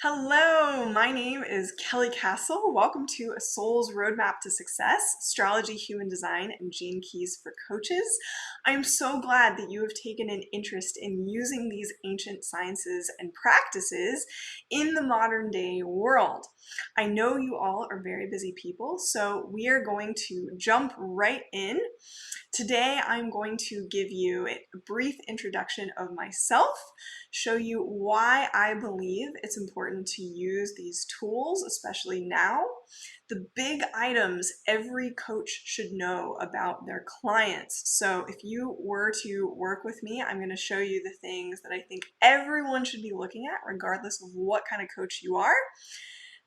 Hello, my name is Kasle. Welcome to A Soul's Roadmap to Success, Astrology, Human Design, and Gene Keys for Coaches. I'm so glad that you have taken an interest in using these ancient sciences and practices in the modern day world. I know you all are very busy people, so we are going to jump right in. Today, I'm going to give you a brief introduction of myself, show you why I believe it's important to use these tools, especially now, the big items every coach should know about their clients. So if you were to work with me, I'm going to show you the things that I think everyone should be looking at, regardless of what kind of coach you are.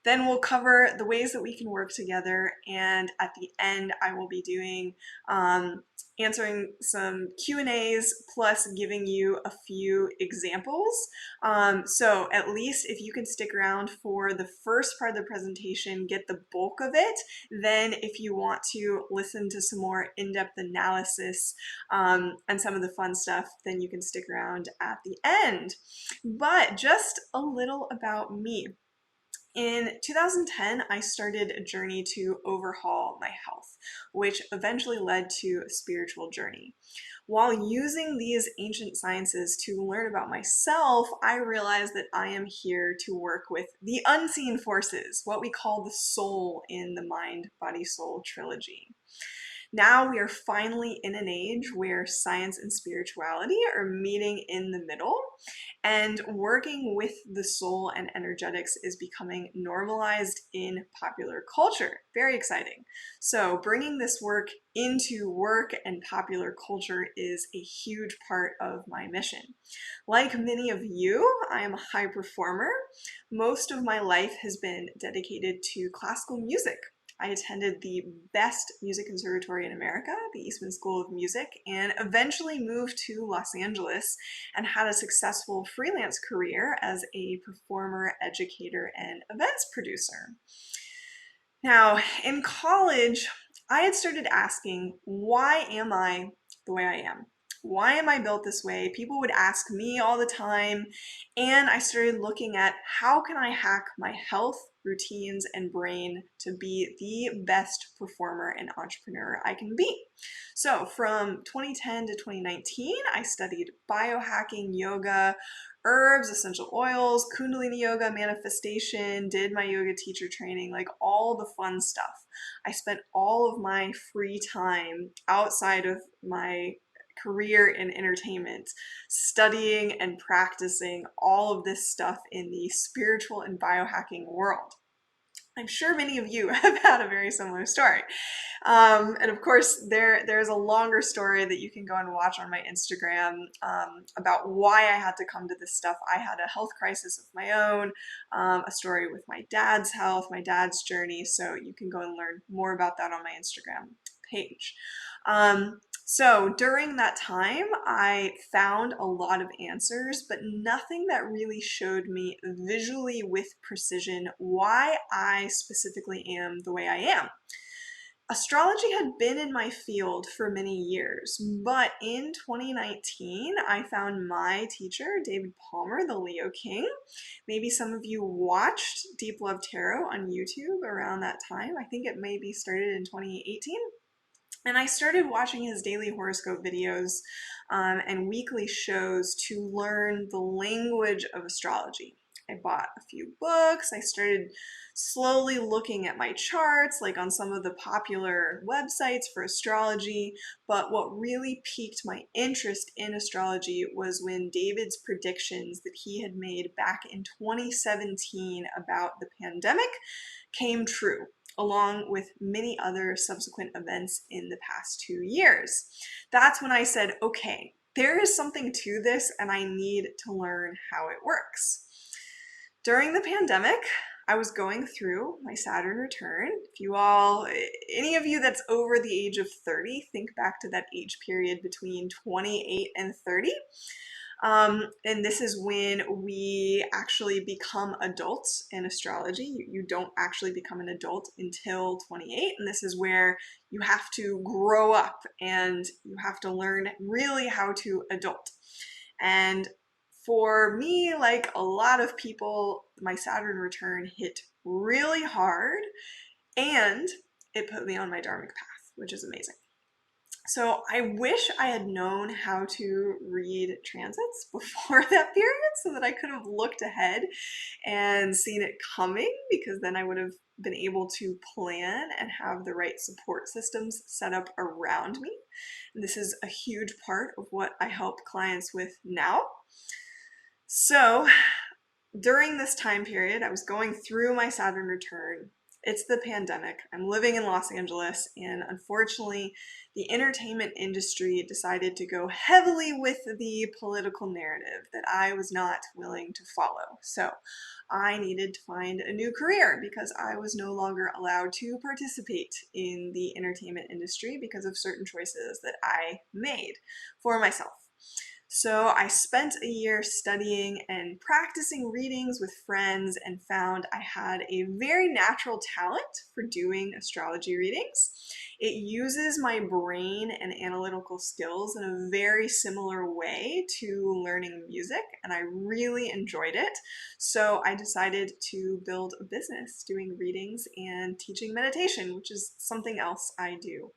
Then we'll cover the ways that we can work together, and at the end I will be doing answering some Q&As plus giving you a few examples. So at least if you can stick around for the first part of the presentation, get the bulk of it, then if you want to listen to some more in-depth analysis and some of the fun stuff, then you can stick around at the end. But just a little about me. In 2010, I started a journey to overhaul my health, which eventually led to a spiritual journey. While using these ancient sciences to learn about myself, I realized that I am here to work with the unseen forces, what we call the soul in the Mind, Body, Soul trilogy. Now we are finally in an age where science and spirituality are meeting in the middle, and working with the soul and energetics is becoming normalized in popular culture. Very exciting. So bringing this work into work and popular culture is a huge part of my mission. Like many of you, I am a high performer. Most of my life has been dedicated to classical music. I attended the best music conservatory in America, the Eastman School of Music, and eventually moved to Los Angeles and had a successful freelance career as a performer, educator, and events producer. Now, in college, I had started asking, why am I the way I am? Why am I built this way? People would ask me all the time, and I started looking at how can I hack my health, routines, and brain to be the best performer and entrepreneur I can be. So from 2010 to 2019, I studied biohacking, yoga, herbs, essential oils, kundalini yoga, manifestation, did my yoga teacher training, like all the fun stuff. I spent all of my free time outside of my career in entertainment, studying and practicing all of this stuff in the spiritual and biohacking world. I'm sure many of you have had a very similar story. And of course, there's a longer story that you can go and watch on my Instagram about why I had to come to this stuff. I had a health crisis of my own, a story with my dad's health, my dad's journey. So you can go and learn more about that on my Instagram page. So during that time, I found a lot of answers, but nothing that really showed me visually with precision why I specifically am the way I am. Astrology had been in my field for many years, but in 2019, I found my teacher, David Palmer, the Leo King. Maybe some of you watched Deep Love Tarot on YouTube around that time. I think it maybe started in 2018. And I started watching his daily horoscope videos and weekly shows to learn the language of astrology. I bought a few books. I started slowly looking at my charts, like on some of the popular websites for astrology. But what really piqued my interest in astrology was when David's predictions that he had made back in 2017 about the pandemic came true, along with many other subsequent events in the past 2 years. That's when I said, okay, there is something to this and I need to learn how it works. During the pandemic, I was going through my Saturn return. Any of you that's over the age of 30, think back to that age period between 28 and 30. And this is when we actually become adults in astrology. You don't actually become an adult until 28, and this is where you have to grow up and you have to learn really how to adult. And For me, like a lot of people, my Saturn return hit really hard and it put me on my dharmic path, which is amazing. So I wish I had known how to read transits before that period so that I could have looked ahead and seen it coming, because then I would have been able to plan and have the right support systems set up around me. And this is a huge part of what I help clients with now. So during this time period, I was going through my Saturn return. It's the pandemic. I'm living in Los Angeles, and unfortunately, the entertainment industry decided to go heavily with the political narrative that I was not willing to follow. So I needed to find a new career because I was no longer allowed to participate in the entertainment industry because of certain choices that I made for myself. So I spent a year studying and practicing readings with friends and found I had a very natural talent for doing astrology readings. It uses my brain and analytical skills in a very similar way to learning music, and I really enjoyed it. So I decided to build a business doing readings and teaching meditation, which is something else I do.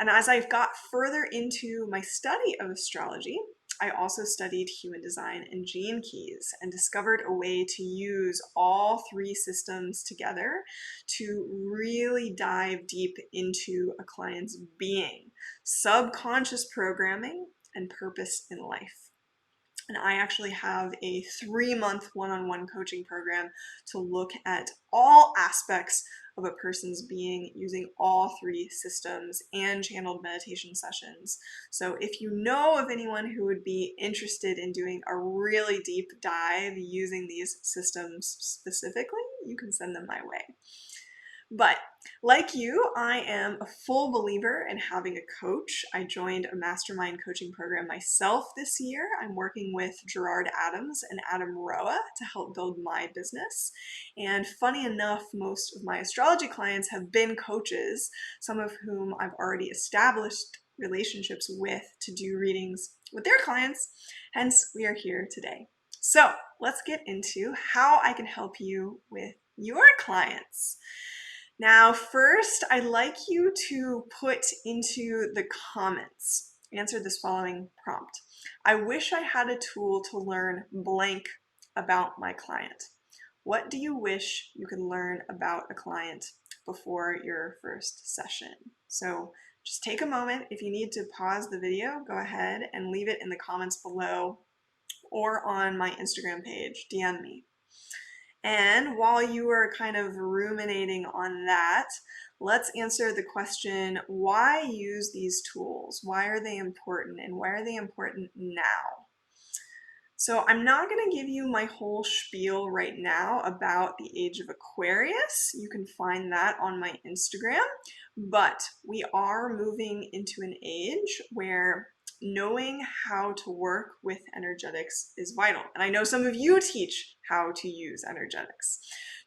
And as I got further into my study of astrology, I also studied human design and gene keys and discovered a way to use all three systems together to really dive deep into a client's being, subconscious programming, and purpose in life. And I actually have a 3-month one-on-one coaching program to look at all aspects of a person's being using all three systems and channeled meditation sessions. So if you know of anyone who would be interested in doing a really deep dive using these systems specifically, you can send them my way. But like you, I am a full believer in having a coach. I joined a mastermind coaching program myself this year. I'm working with Gerard Adams and Adam Roa to help build my business. And funny enough, most of my astrology clients have been coaches, some of whom I've already established relationships with to do readings with their clients. Hence, we are here today. So let's get into how I can help you with your clients. Now, first, I'd like you to put into the comments, answer this following prompt. I wish I had a tool to learn blank about my client. What do you wish you could learn about a client before your first session? So just take a moment. If you need to pause the video, go ahead and leave it in the comments below or on my Instagram page, DM me. And while you are kind of ruminating on that, let's answer the question, why use these tools? Why are they important, and why are they important now? So I'm not going to give you my whole spiel right now about the age of Aquarius. You can find that on my Instagram, but we are moving into an age where knowing how to work with energetics is vital. And I know some of you teach how to use energetics.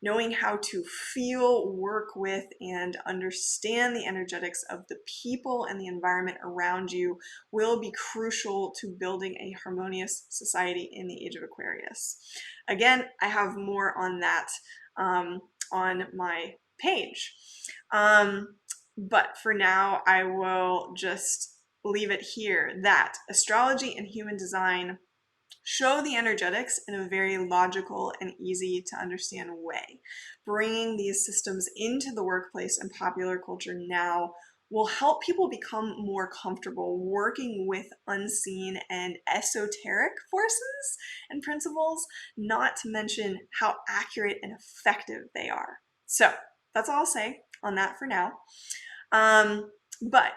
Knowing how to feel, work with, and understand the energetics of the people and the environment around you will be crucial to building a harmonious society in the age of Aquarius. Again, I have more on that on my page. But for now, I will just leave it here that astrology and human design show the energetics in a very logical and easy to understand way. Bringing these systems into the workplace and popular culture now will help people become more comfortable working with unseen and esoteric forces and principles, not to mention how accurate and effective they are. So that's all I'll say on that for now. But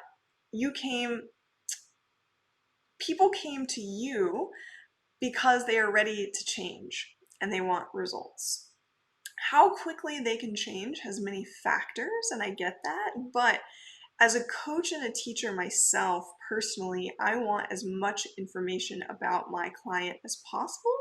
people came to you because they are ready to change and they want results. How quickly they can change has many factors, and I get that, but as a coach and a teacher myself, personally, I want as much information about my client as possible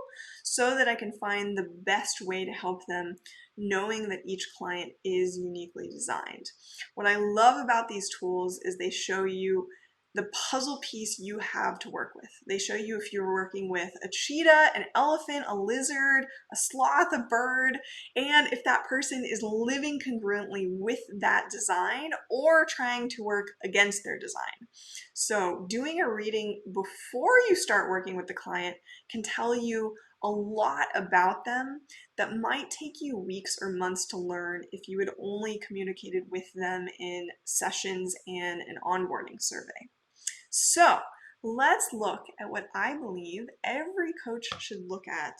so that I can find the best way to help them, knowing that each client is uniquely designed. What I love about these tools is they show you the puzzle piece you have to work with. They show you if you're working with a cheetah, an elephant, a lizard, a sloth, a bird, and if that person is living congruently with that design or trying to work against their design. So doing a reading before you start working with the client can tell you a lot about them that might take you weeks or months to learn if you had only communicated with them in sessions and an onboarding survey. So let's look at what I believe every coach should look at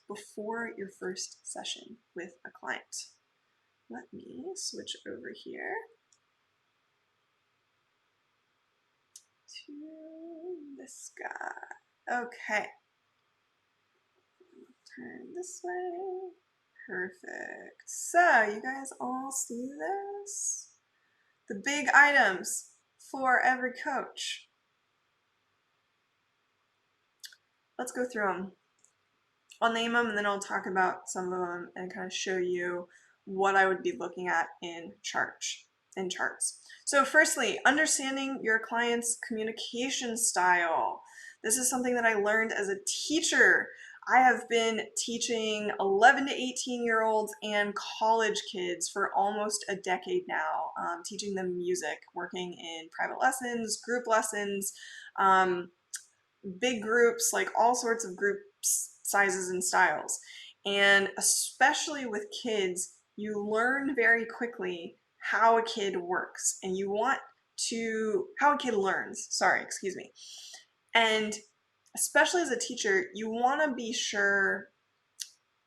before your first session with a client. Let me switch over here to this guy. Okay. Turn this way. Perfect. So you guys all see this? The big items for every coach. Let's go through them. I'll name them and then I'll talk about some of them and kind of show you what I would be looking at in charts. So firstly, understanding your client's communication style. This is something that I learned as a teacher. I have been teaching 11 to 18-year-olds and college kids for almost a decade now, teaching them music, working in private lessons, group lessons, big groups, like all sorts of groups, sizes and styles. And especially with kids, you learn very quickly how a kid works and how a kid learns, and especially as a teacher, you want to be sure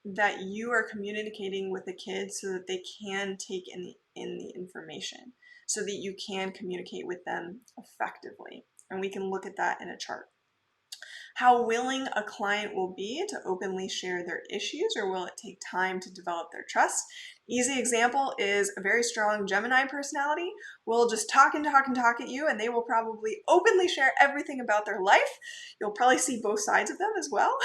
that you are communicating with the kids so that they can take in the information, so that you can communicate with them effectively. And we can look at that in a chart. How willing a client will be to openly share their issues, or will it take time to develop their trust? Easy example is a very strong Gemini personality will just talk and talk and talk at you, and they will probably openly share everything about their life. You'll probably see both sides of them as well.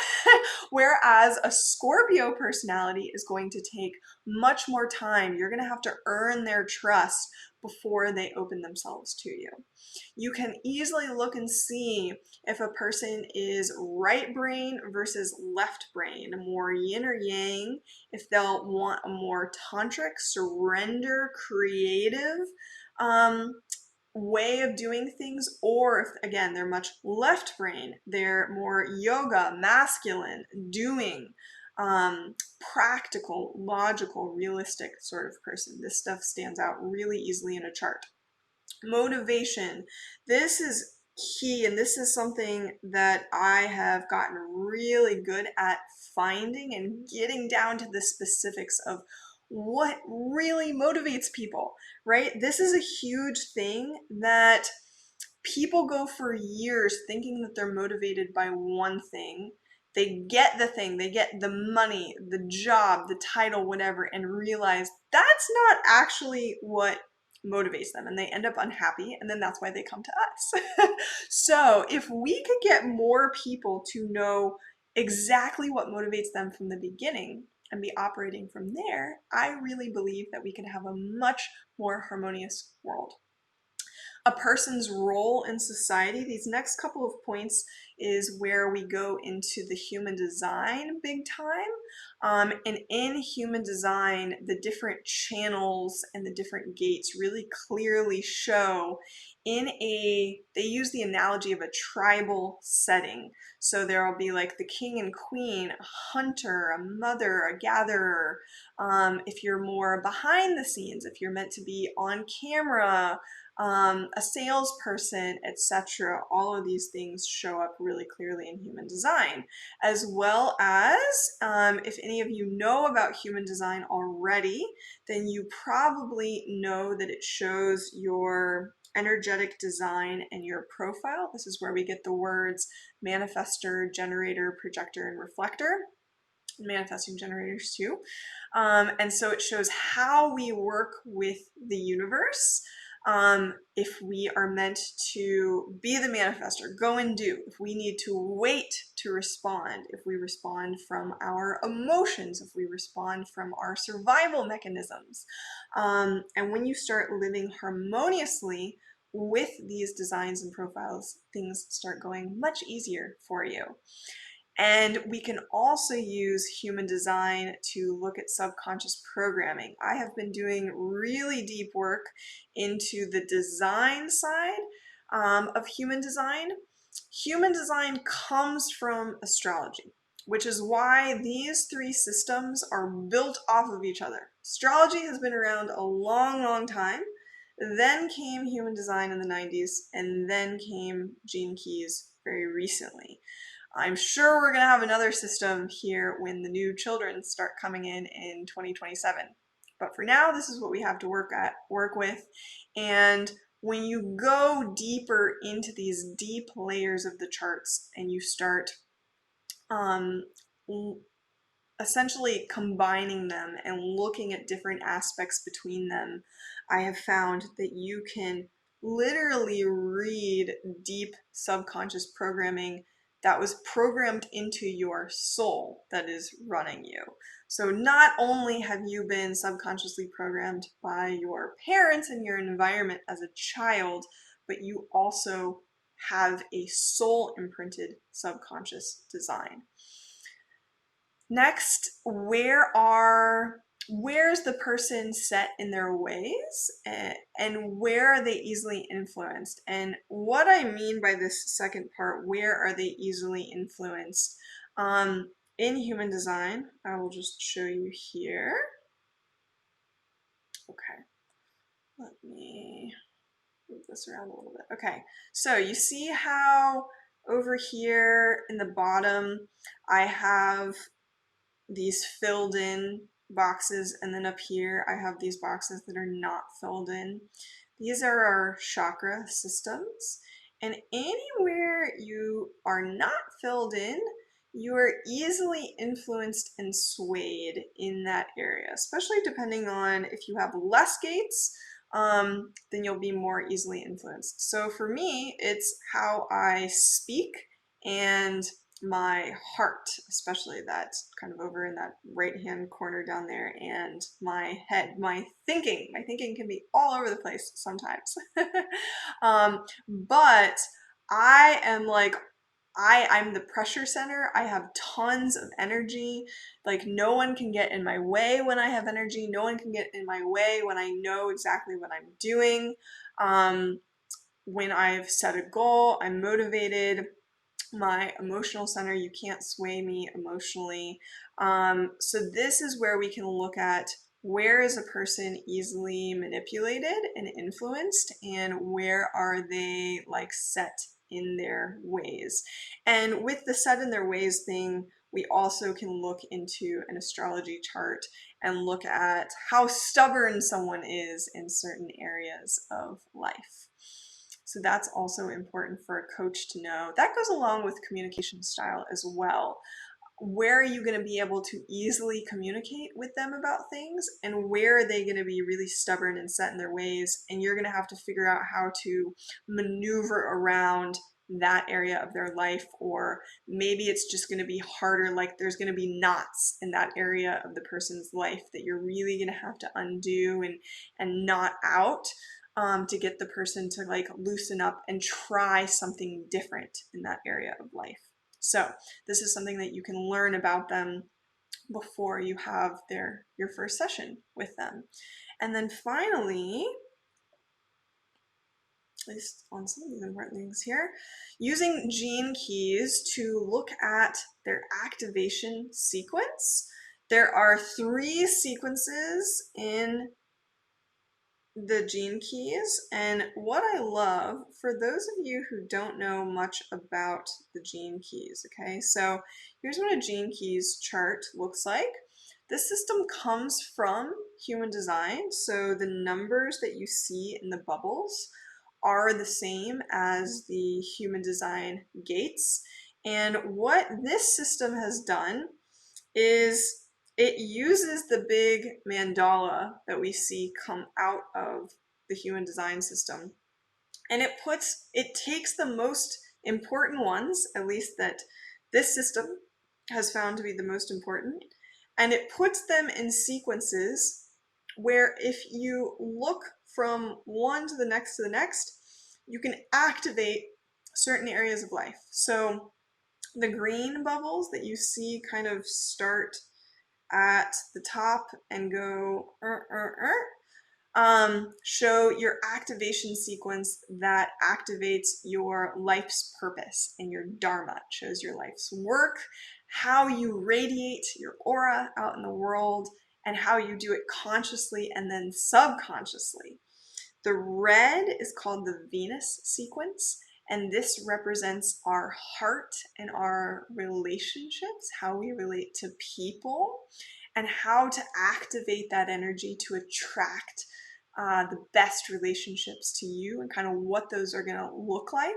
Whereas a Scorpio personality is going to take much more time. You're going to have to earn their trust before they open themselves to you. You can easily look and see if a person is right brain versus left brain, more yin or yang, if they'll want a more tantric, surrender, creative way of doing things, or if, again, they're much left brain, they're more yoga, masculine, doing, practical, logical, realistic sort of person. This stuff stands out really easily in a chart. Motivation. This is key, and this is something that I have gotten really good at finding and getting down to the specifics of what really motivates people, right? This is a huge thing that people go for years thinking that they're motivated by one thing. They get the thing, they get the money, the job, the title, whatever, and realize that's not actually what motivates them, and they end up unhappy, and then that's why they come to us. So if we could get more people to know exactly what motivates them from the beginning and be operating from there, I really believe that we can have a much more harmonious world. A person's role in society. These next couple of points is where we go into the human design big time. And in human design, the different channels and the different gates really clearly show they use the analogy of a tribal setting. So there will be like the king and queen, a hunter, a mother, a gatherer. If you're more behind the scenes, if you're meant to be on camera, a salesperson, etc. All of these things show up really clearly in human design, as well as if any of you know about human design already, then you probably know that it shows your energetic design and your profile. This is where we get the words manifestor, generator, projector, and reflector. Manifesting generators too. And so it shows how we work with the universe. If we are meant to be the manifestor, go and do, if we need to wait to respond, if we respond from our emotions, if we respond from our survival mechanisms. And when you start living harmoniously with these designs and profiles, things start going much easier for you. And we can also use human design to look at subconscious programming. I have been doing really deep work into the design side of human design. Human design comes from astrology, which is why these three systems are built off of each other. Astrology has been around a long, long time. Then came human design in the 90s, and then came gene keys very recently. I'm sure we're going to have another system here when the new children start coming in 2027. But for now, this is what we have to work with. And when you go deeper into these deep layers of the charts and you start essentially combining them and looking at different aspects between them, I have found that you can literally read deep subconscious programming that was programmed into your soul that is running you. So not only have you been subconsciously programmed by your parents and your environment as a child, but you also have a soul imprinted subconscious design. Next, where's the person set in their ways, and where are they easily influenced? And what I mean by this second part, where are they easily influenced? In human design, I will just show you here. Okay, let me move this around a little bit. Okay, so you see how over here in the bottom, I have these filled in boxes, and then up here I have these boxes that are not filled in. These are our chakra systems, and anywhere you are not filled in, you are easily influenced and swayed in that area, especially depending on if you have less gates, then you'll be more easily influenced. So for me, it's how I speak and my heart, especially that's kind of over in that right hand corner down there, and my head, my thinking can be all over the place sometimes. But I am like, I'm the pressure center. I have tons of energy. Like, no one can get in my way when I have energy. No one can get in my way when I know exactly what I'm doing. When I've set a goal, I'm motivated. My emotional center, you can't sway me emotionally. So this is where we can look at where is a person easily manipulated and influenced, and where are they like set in their ways. And with the set in their ways thing, we also can look into an astrology chart and look at how stubborn someone is in certain areas of life. So that's also important for a coach to know. That goes along with communication style as well. Where are you going to be able to easily communicate with them about things, and where are they going to be really stubborn and set in their ways, and you're going to have to figure out how to maneuver around that area of their life. Or maybe it's just going to be harder, like there's going to be knots in that area of the person's life that you're really going to have to undo and knot out. To get the person to like loosen up and try something different in that area of life. So this is something that you can learn about them before you have your first session with them. And then finally, at least on some of these important things here, using gene keys to look at their activation sequence. There are 3 sequences in the gene keys, and what I love, for those of you who don't know much about the gene keys, okay, so here's what a gene keys chart looks like. This system comes from human design, so the numbers that you see in the bubbles are the same as the human design gates. And what this system has done is it uses the big mandala that we see come out of the human design system, and it takes the most important ones, at least that this system has found to be the most important, and it puts them in sequences where if you look from one to the next, you can activate certain areas of life. So the green bubbles that you see kind of start at the top and go show your activation sequence that activates your life's purpose and your dharma. It shows your life's work, how you radiate your aura out in the world, and how you do it consciously and then subconsciously. The red is called the Venus sequence, and this represents our heart and our relationships, how we relate to people, and how to activate that energy to attract the best relationships to you, and kind of what those are going to look like.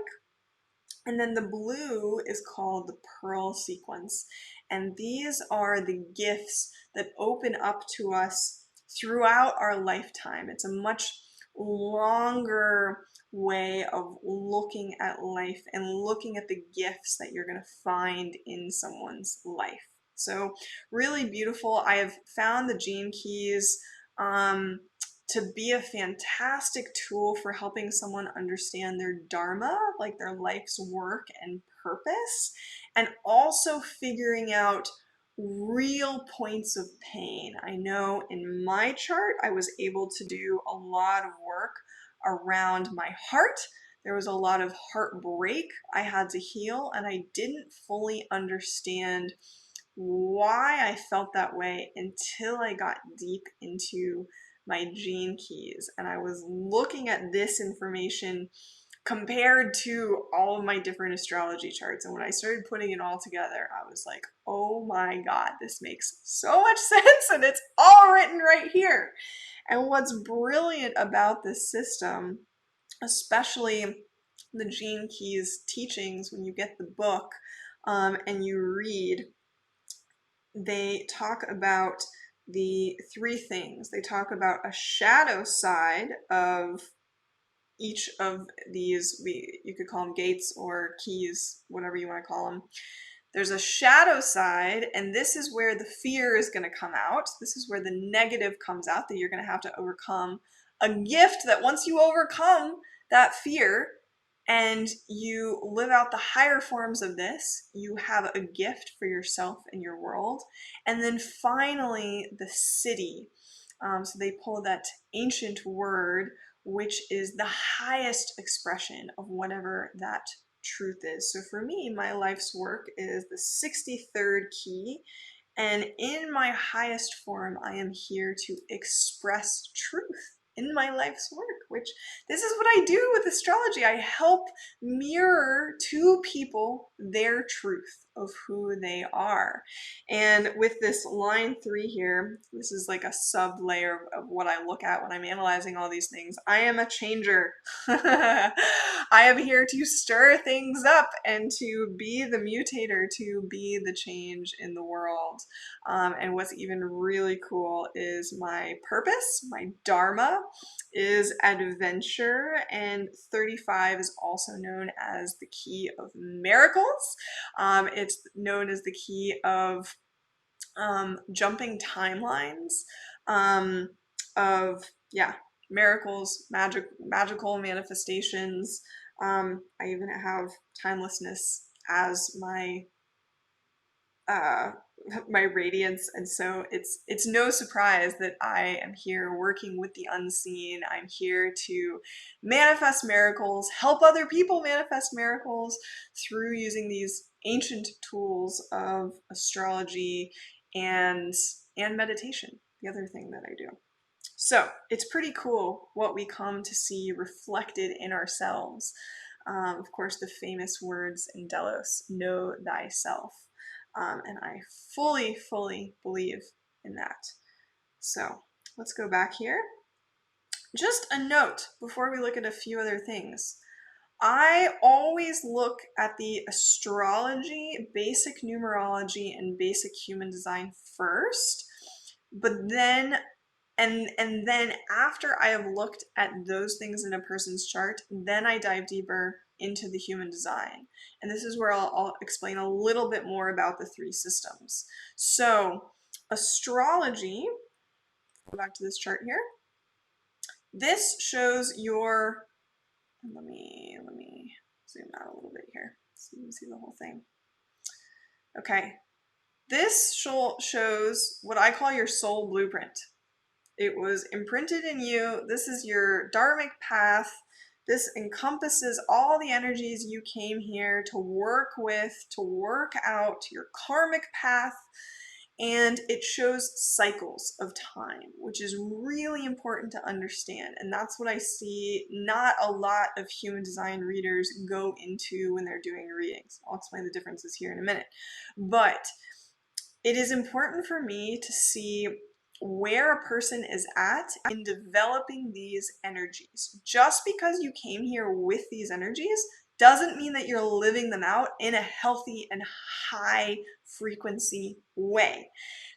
And then the blue is called the Pearl sequence, and these are the gifts that open up to us throughout our lifetime. It's a much longer way of looking at life and looking at the gifts that you're going to find in someone's life. So really beautiful. I have found the Gene Keys to be a fantastic tool for helping someone understand their dharma, like their life's work and purpose, and also figuring out real points of pain. I know in my chart, I was able to do a lot of work around my heart. There was a lot of heartbreak I had to heal, and I didn't fully understand why I felt that way until I got deep into my Gene Keys, and I was looking at this information compared to all of my different astrology charts. And when I started putting it all together, I was like, oh my God, this makes so much sense, and it's all written right here. And what's brilliant about this system, especially the Gene Keys teachings, when you get the book and you read, they talk about the three things. They talk about a shadow side of each of these. You could call them gates or keys, whatever you want to call them. There's a shadow side, and this is where the fear is going to come out. This is where the negative comes out that you're going to have to overcome. A gift that once you overcome that fear and you live out the higher forms of this, you have a gift for yourself and your world. And then finally, the city. So they pull that ancient word, which is the highest expression of whatever that truth is. So for me, my life's work is the 63rd key. And in my highest form, I am here to express truth in my life's work, which this is what I do with astrology. I help mirror to people their truth of who they are. And with this line 3 here, this is like a sub layer of what I look at when I'm analyzing all these things. I am a changer. I am here to stir things up and to be the mutator, to be the change in the world. And what's even really cool is my purpose, my dharma is adventure, and 35 is also known as the key of miracles. It's known as the key of jumping timelines, of miracles, magical manifestations. I even have timelessness as my my radiance, and so it's no surprise that I am here working with the unseen. I'm here to manifest miracles, help other people manifest miracles through using these ancient tools of astrology and meditation, the other thing that I do. So it's pretty cool what we come to see reflected in ourselves. Of course, the famous words in Delos, know thyself. And I fully believe in that. So let's go back here. Just a note before we look at a few other things. I always look at the astrology, basic numerology, and basic human design first, but then and then after I have looked at those things in a person's chart, then I dive deeper into the human design. And this is where I'll explain a little bit more about the three systems. So astrology, go back to this chart here. This shows your And let me zoom out a little bit here so you can see the whole thing. Okay, this shows what I call your soul blueprint. It was imprinted in you. This is your dharmic path. This encompasses all the energies you came here to work with, to work out your karmic path. And it shows cycles of time, which is really important to understand. And that's what I see not a lot of human design readers go into when they're doing readings. I'll explain the differences here in a minute. But it is important for me to see where a person is at in developing these energies. Just because you came here with these energies doesn't mean that you're living them out in a healthy and high frequency way.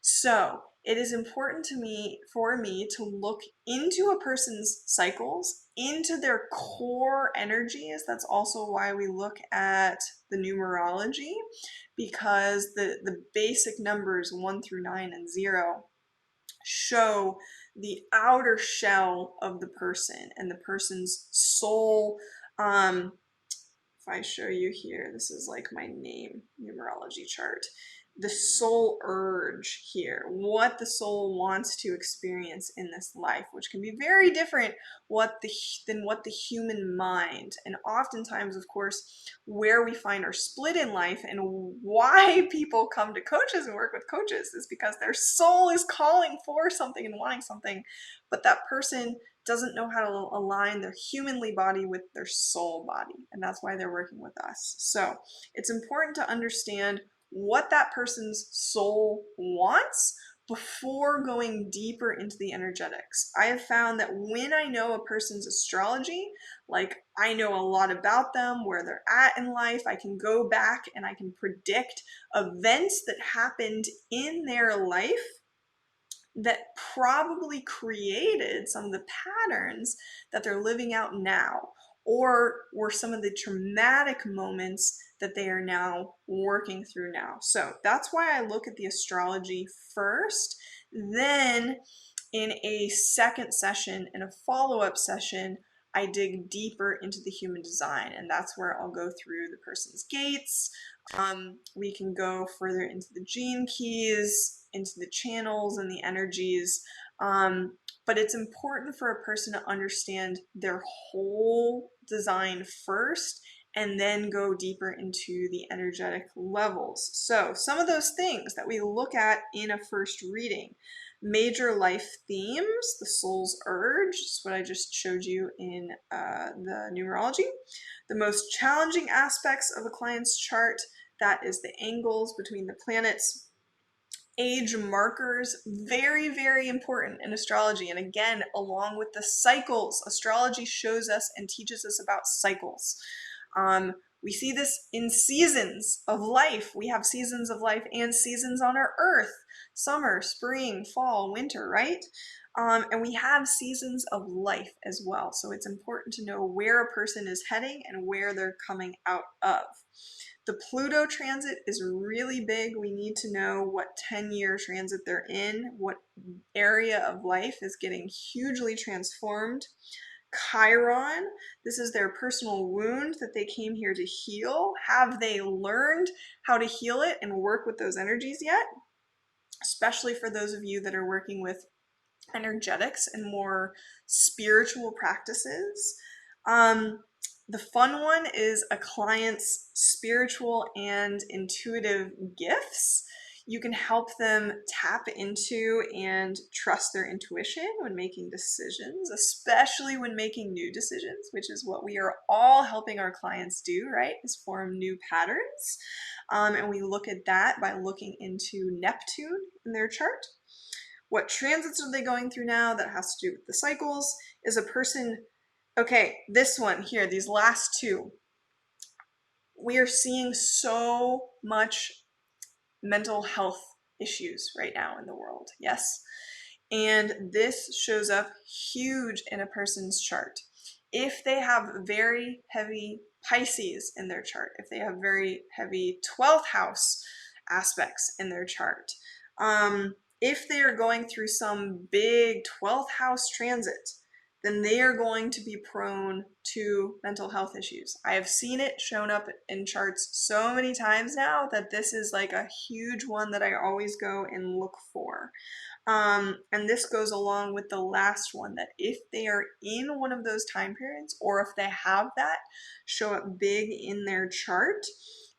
So it is important for me to look into a person's cycles, into their core energies. That's also why we look at the numerology, because the basic numbers 1 through 9 and 0 show the outer shell of the person and the person's soul. If I show you here, this is like my name numerology chart. The soul urge here, what the soul wants to experience in this life, which can be very different than what the human mind. And oftentimes, of course, where we find our split in life and why people come to coaches and work with coaches is because their soul is calling for something and wanting something, but that person doesn't know how to align their humanly body with their soul body. And that's why they're working with us. So it's important to understand what that person's soul wants before going deeper into the energetics. I have found that when I know a person's astrology, like I know a lot about them, where they're at in life, I can go back and I can predict events that happened in their life that probably created some of the patterns that they're living out now, or were some of the traumatic moments that they are now working through now. So that's why I look at the astrology first. Then in a second session, in a follow-up session, I dig deeper into the human design, and that's where I'll go through the person's gates. We can go further into the gene keys, into the channels and the energies. But it's important for a person to understand their whole design first and then go deeper into the energetic levels. So some of those things that we look at in a first reading: major life themes, the soul's urge, is what I just showed you in the numerology. The most challenging aspects of a client's chart, that is the angles between the planets. Age markers, very, very important in astrology. And again, along with the cycles, astrology shows us and teaches us about cycles. We see this in seasons of life. We have seasons of life and seasons on our earth: summer, spring, fall, winter, right? And we have seasons of life as well. So it's important to know where a person is heading and where they're coming out of. The Pluto transit is really big. We need to know what 10-year transit they're in, what area of life is getting hugely transformed. Chiron, this is their personal wound that they came here to heal. Have they learned how to heal it and work with those energies yet? Especially for those of you that are working with energetics and more spiritual practices. The fun one is a client's spiritual and intuitive gifts. You can help them tap into and trust their intuition when making decisions, especially when making new decisions, which is what we are all helping our clients do, right? Is form new patterns. And we look at that by looking into Neptune in their chart. What transits are they going through now? That has to do with the cycles. Is a person, okay, this one here, these last two, we are seeing so much mental health issues right now in the world, yes? And this shows up huge in a person's chart. If they have very heavy Pisces in their chart, if they have very heavy 12th house aspects in their chart, if they are going through some big 12th house transit, then they are going to be prone to mental health issues. I have seen it shown up in charts so many times now that this is like a huge one that I always go and look for. And this goes along with the last one, that if they are in one of those time periods, or if they have that show up big in their chart,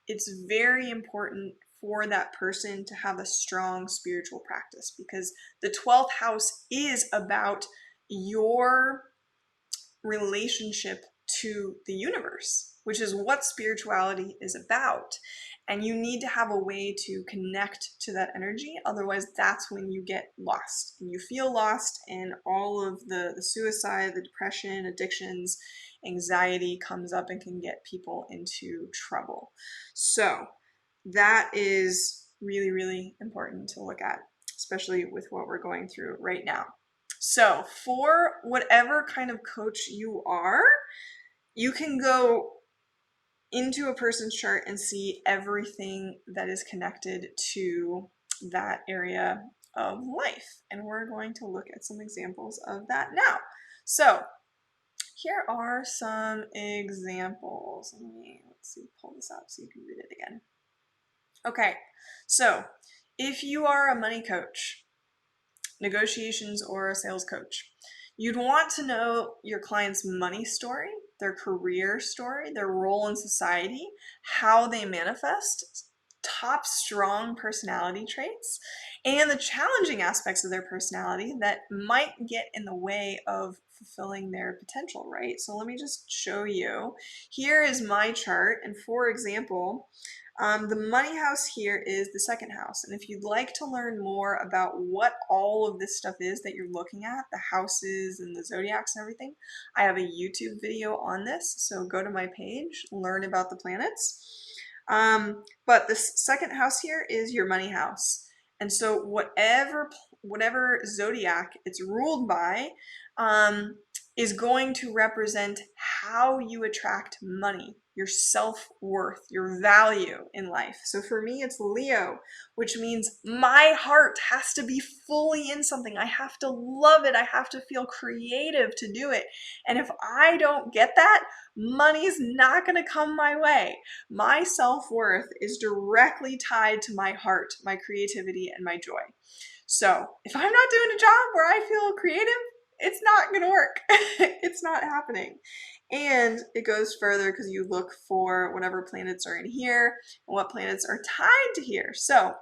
it's very important for that person to have a strong spiritual practice, because the 12th house is about your relationship to the universe, which is what spirituality is about. And you need to have a way to connect to that energy. Otherwise, that's when you get lost. And you feel lost, and all of the suicide, the depression, addictions, anxiety comes up and can get people into trouble. So that is really, really important to look at, especially with what we're going through right now. So for whatever kind of coach you are, you can go into a person's chart and see everything that is connected to that area of life. And we're going to look at some examples of that now. So here are some examples. Let's see, pull this up so you can read it again. Okay, so if you are a money coach, negotiations, or a sales coach, you'd want to know your client's money story, their career story, their role in society, how they manifest, top strong personality traits, and the challenging aspects of their personality that might get in the way of fulfilling their potential, right? So let me just show you. Here is my chart, and for example, the money house here is the second house. And if you'd like to learn more about what all of this stuff is that you're looking at, the houses and the zodiacs and everything, I have a YouTube video on this. So go to my page, learn about the planets. But the second house here is your money house. And so whatever zodiac it's ruled by is going to represent how you attract money, your self-worth, your value in life. So for me, it's Leo, which means my heart has to be fully in something. I have to love it. I have to feel creative to do it. And if I don't get that, money's not going to come my way. My self-worth is directly tied to my heart, my creativity, and my joy. So if I'm not doing a job where I feel creative, it's not going to work. It's not happening. And it goes further because you look for whatever planets are in here and what planets are tied to here. So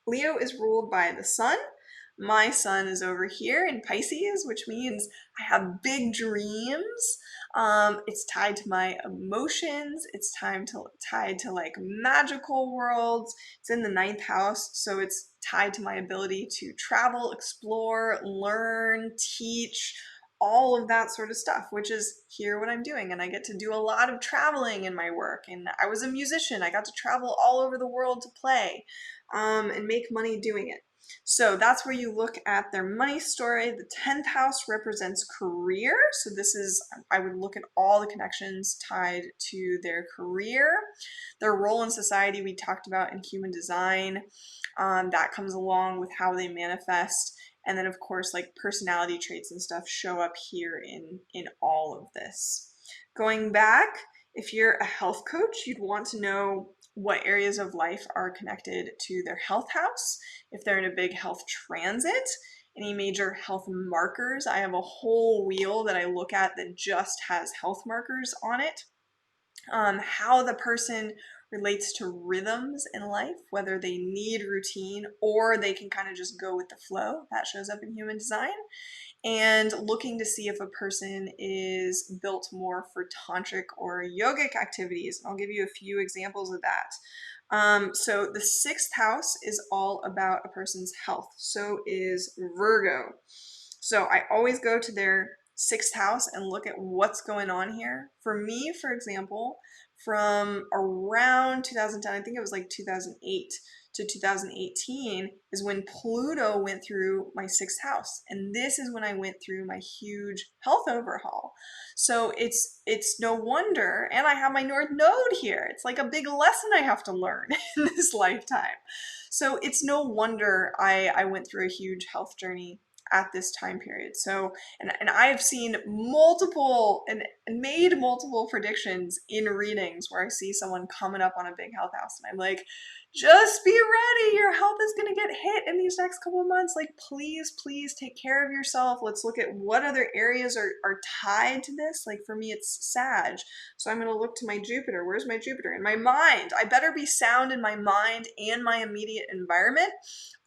Leo is ruled by the sun. My sun is over here in Pisces, which means I have big dreams. It's tied to my emotions. It's tied to like magical worlds. It's in the 9th house, so it's tied to my ability to travel, explore, learn, teach, all of that sort of stuff, which is here what I'm doing. And I get to do a lot of traveling in my work. And I was a musician. I got to travel all over the world to play and make money doing it. So that's where you look at their money story. The 10th house represents career. So this is, I would look at all the connections tied to their career. Their role in society we talked about in human design. That comes along with how they manifest. And then of course, like personality traits and stuff show up here in all of this. Going back, if you're a health coach, you'd want to know what areas of life are connected to their health house. If they're in a big health transit, any major health markers. I have a whole wheel that I look at that just has health markers on it. How the person relates to rhythms in life, whether they need routine or they can kind of just go with the flow. That shows up in human design. And looking to see if a person is built more for tantric or yogic activities. I'll give you a few examples of that. So the 6th house is all about a person's health. So is Virgo. So I always go to their 6th house and look at what's going on here. For me, for example, from around 2010, I think it was like 2008 to 2018 is when Pluto went through my 6th house. And this is when I went through my huge health overhaul. So it's no wonder, and I have my North Node here. It's like a big lesson I have to learn in this lifetime. So it's no wonder I went through a huge health journey at this time period. So, and I have seen multiple and made multiple predictions in readings where I see someone coming up on a big health house and I'm like, just be ready. Your health is going to get hit in these next couple of months. Like, please take care of yourself. Let's look at what other areas are tied to this. Like for me, it's Sag. So I'm going to look to my Jupiter. Where's my Jupiter? In my mind. I better be sound in my mind and my immediate environment.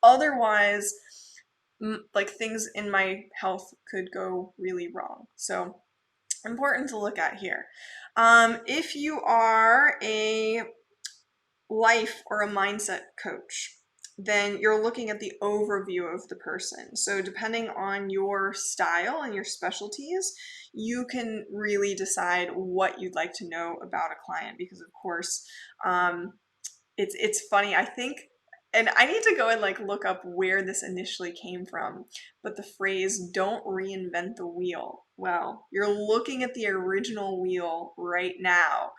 Otherwise, like things in my health could go really wrong. So important to look at here. If you are a life or a mindset coach, then you're looking at the overview of the person. So depending on your style and your specialties, you can really decide what you'd like to know about a client, because of course, it's funny. I think, and I need to go and like look up where this initially came from, but the phrase "don't reinvent the wheel." Well, you're looking at the original wheel right now.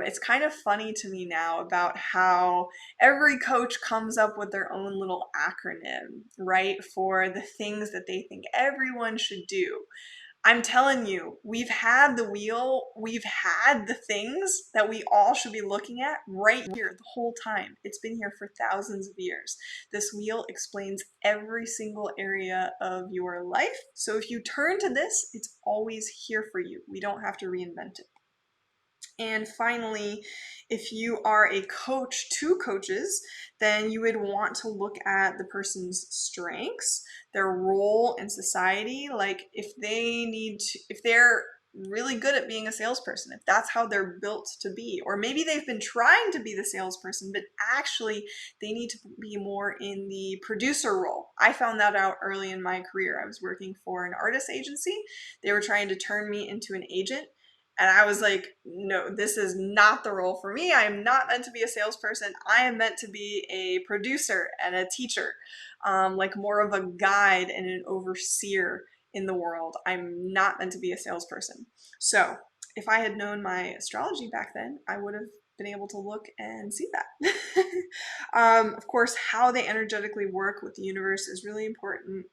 It's kind of funny to me now about how every coach comes up with their own little acronym, right, for the things that they think everyone should do. I'm telling you, we've had the wheel, we've had the things that we all should be looking at right here the whole time. It's been here for thousands of years. This wheel explains every single area of your life. So if you turn to this, it's always here for you. We don't have to reinvent it. And finally, if you are a coach to coaches, then you would want to look at the person's strengths, their role in society. Like if they're really good at being a salesperson, if that's how they're built to be, or maybe they've been trying to be the salesperson, but actually they need to be more in the producer role. I found that out early in my career. I was working for an artist agency. They were trying to turn me into an agent. And I was like, no, this is not the role for me. I am not meant to be a salesperson. I am meant to be a producer and a teacher, like more of a guide and an overseer in the world. I'm not meant to be a salesperson. So if I had known my astrology back then, I would have been able to look and see that. Of course, how they energetically work with the universe is really important.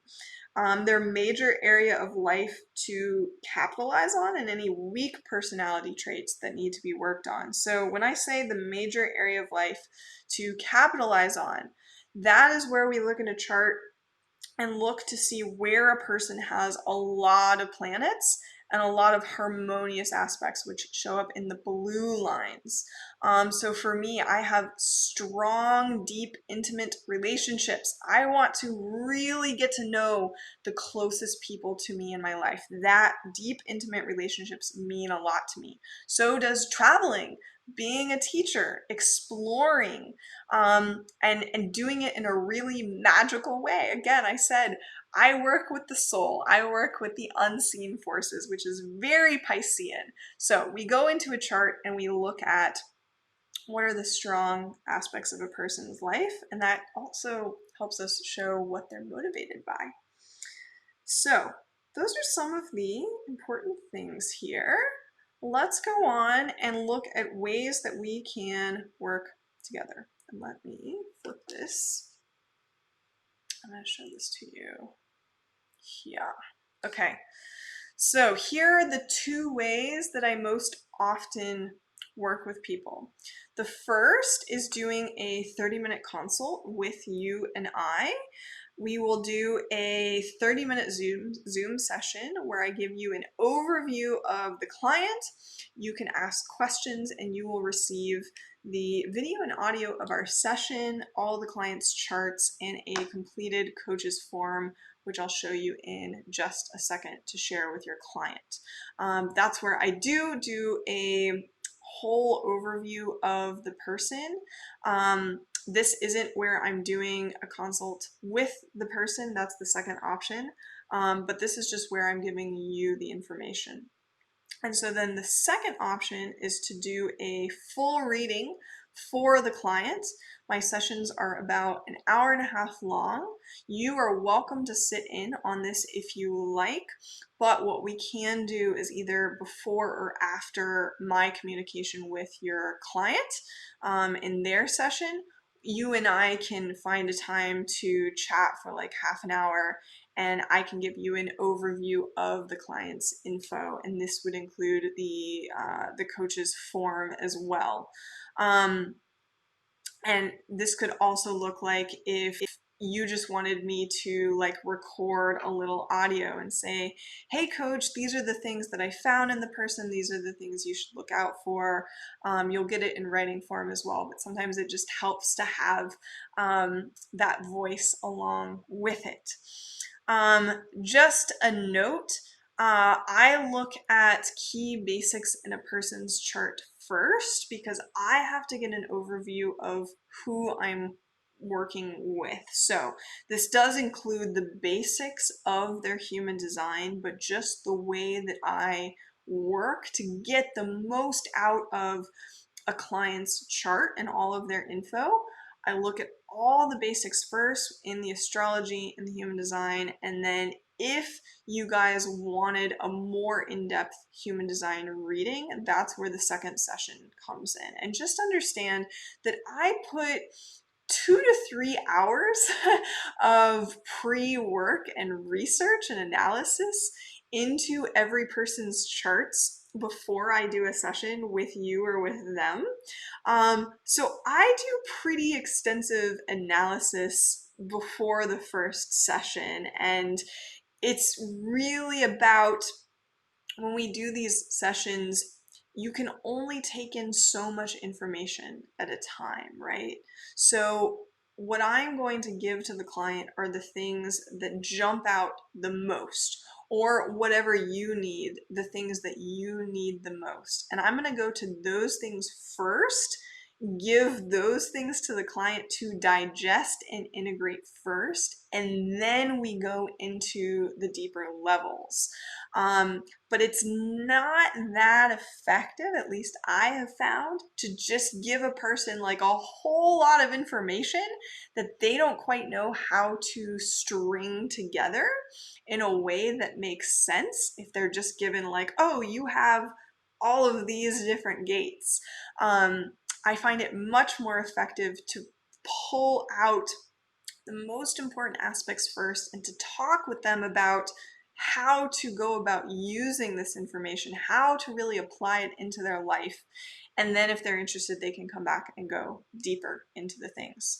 Their major area of life to capitalize on, and any weak personality traits that need to be worked on. So when I say the major area of life to capitalize on, that is where we look in a chart and look to see where a person has a lot of planets and a lot of harmonious aspects, which show up in the blue lines. So for me, I have strong, deep, intimate relationships. I want to really get to know the closest people to me in my life. That deep, intimate relationships mean a lot to me. So does traveling, being a teacher, exploring, and doing it in a really magical way. Again, I said, I work with the soul. I work with the unseen forces, which is very Piscean. So we go into a chart and we look at what are the strong aspects of a person's life, and that also helps us show what they're motivated by. So those are some of the important things here. Let's go on and look at ways that we can work together. And let me flip this. I'm going to show this to you. Yeah. Okay. So here are the two ways that I most often work with people. The first is doing a 30-minute consult with you and I. We will do a 30-minute Zoom session where I give you an overview of the client. You can ask questions and you will receive the video and audio of our session, all the client's charts, and a completed coach's form, which I'll show you in just a second to share with your client. That's where I do a whole overview of the person. This isn't where I'm doing a consult with the person. That's the second option. But this is just where I'm giving you the information. And so then the second option is to do a full reading for the client. My sessions are about an hour and a half long. You are welcome to sit in on this if you like, but what we can do is either before or after my communication with your client in their session, you and I can find a time to chat for like half an hour and I can give you an overview of the client's info, and this would include the coach's form as well. And this could also look like if you just wanted me to like record a little audio and say, hey coach, these are the things that I found in the person, these are the things you should look out for. You'll get it in writing form as well, but sometimes it just helps to have that voice along with it. Just a note, I look at key basics in a person's chart first because I have to get an overview of who I'm working with. So this does include the basics of their human design, but just the way that I work to get the most out of a client's chart and all of their info. I look at all the basics first in the astrology and the human design, and then if you guys wanted a more in-depth human design reading, that's where the second session comes in. And just understand that I put 2 to 3 hours of pre-work and research and analysis into every person's charts before I do a session with you or with them. So I do pretty extensive analysis before the first session, and it's really about, when we do these sessions, you can only take in so much information at a time, right? So what I'm going to give to the client are the things that jump out the most, or whatever you need, the things that you need the most. And I'm going to go to those things first, give those things to the client to digest and integrate first, and then we go into the deeper levels. But it's not that effective, at least I have found, to just give a person like a whole lot of information that they don't quite know how to string together in a way that makes sense if they're just given like, oh, you have all of these different gates. I find it much more effective to pull out the most important aspects first and to talk with them about how to go about using this information, how to really apply it into their life. And then if they're interested, they can come back and go deeper into the things.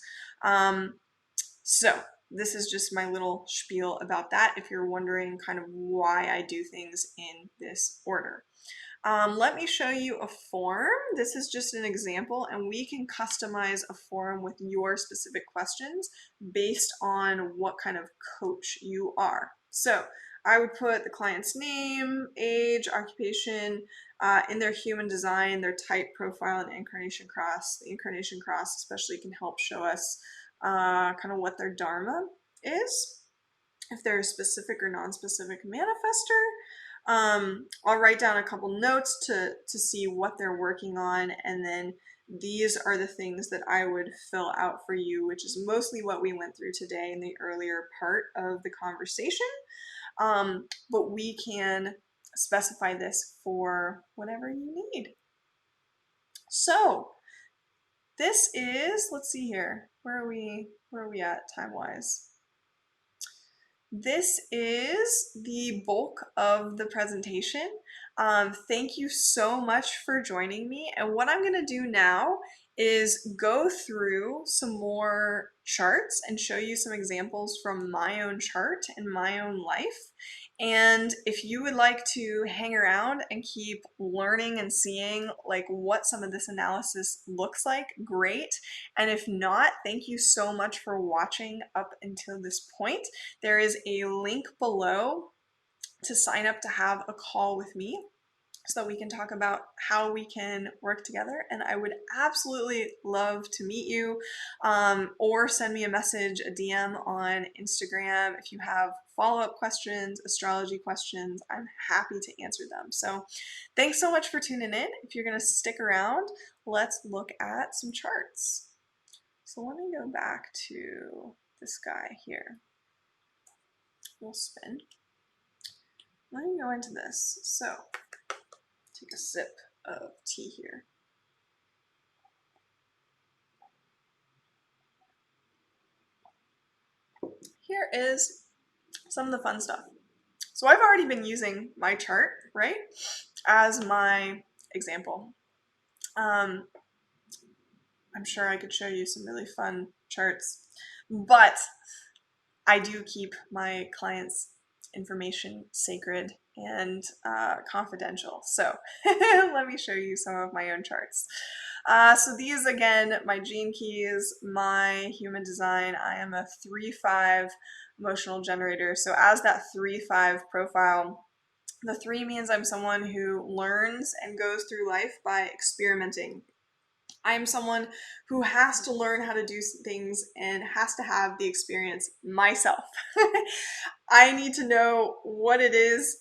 So this is just my little spiel about that, if you're wondering kind of why I do things in this order. Let me show you a form. This is just an example, and we can customize a form with your specific questions based on what kind of coach you are. So I would put the client's name, age, occupation, in their human design, their type, profile, and incarnation cross. The incarnation cross especially can help show us kind of what their dharma is, if they're a specific or non-specific manifester. I'll write down a couple notes to see what they're working on, and then these are the things that I would fill out for you, which is mostly what we went through today in the earlier part of the conversation. But we can specify this for whatever you need. So this is, let's see here, where are we at time-wise? This is the bulk of the presentation. Thank you so much for joining me. And what I'm going to do now is go through some more charts and show you some examples from my own chart and my own life. And if you would like to hang around and keep learning and seeing like what some of this analysis looks like, great. And if not, thank you so much for watching up until this point. There is a link below to sign up to have a call with me so that we can talk about how we can work together. And I would absolutely love to meet you, or send me a message, a DM on Instagram. If you have follow-up questions, astrology questions, I'm happy to answer them. So thanks so much for tuning in. If you're going to stick around, let's look at some charts. So let me go back to this guy here. We'll spin. Let me go into this. So take a sip of tea here. Here is some of the fun stuff. So I've already been using my chart, right, as my example. I'm sure I could show you some really fun charts, but I do keep my clients' information sacred and confidential. So let me show you some of my own charts. So these, again, my gene keys, my human design. I am a 3-5 emotional generator. So as that 3-5 profile, the 3 means I'm someone who learns and goes through life by experimenting. I'm someone who has to learn how to do things and has to have the experience myself. I need to know what it is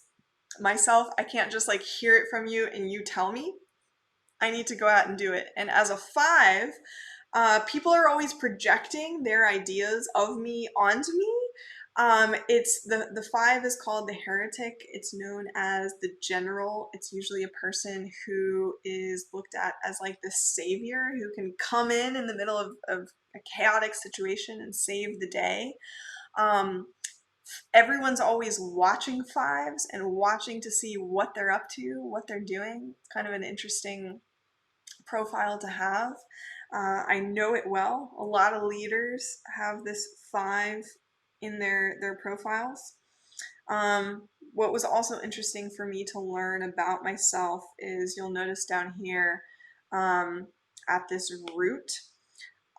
myself. I can't just like hear it from you and you tell me. I need to go out and do it. And as a 5, people are always projecting their ideas of me onto me. It's the 5 is called the heretic. It's known as the general. It's usually a person who is looked at as like the savior who can come in the middle of a chaotic situation and save the day. Everyone's always watching 5s and watching to see what they're up to, what they're doing. It's kind of an interesting profile to have. I know it well. A lot of leaders have this 5 in their profiles. What was also interesting for me to learn about myself is you'll notice down here at this root,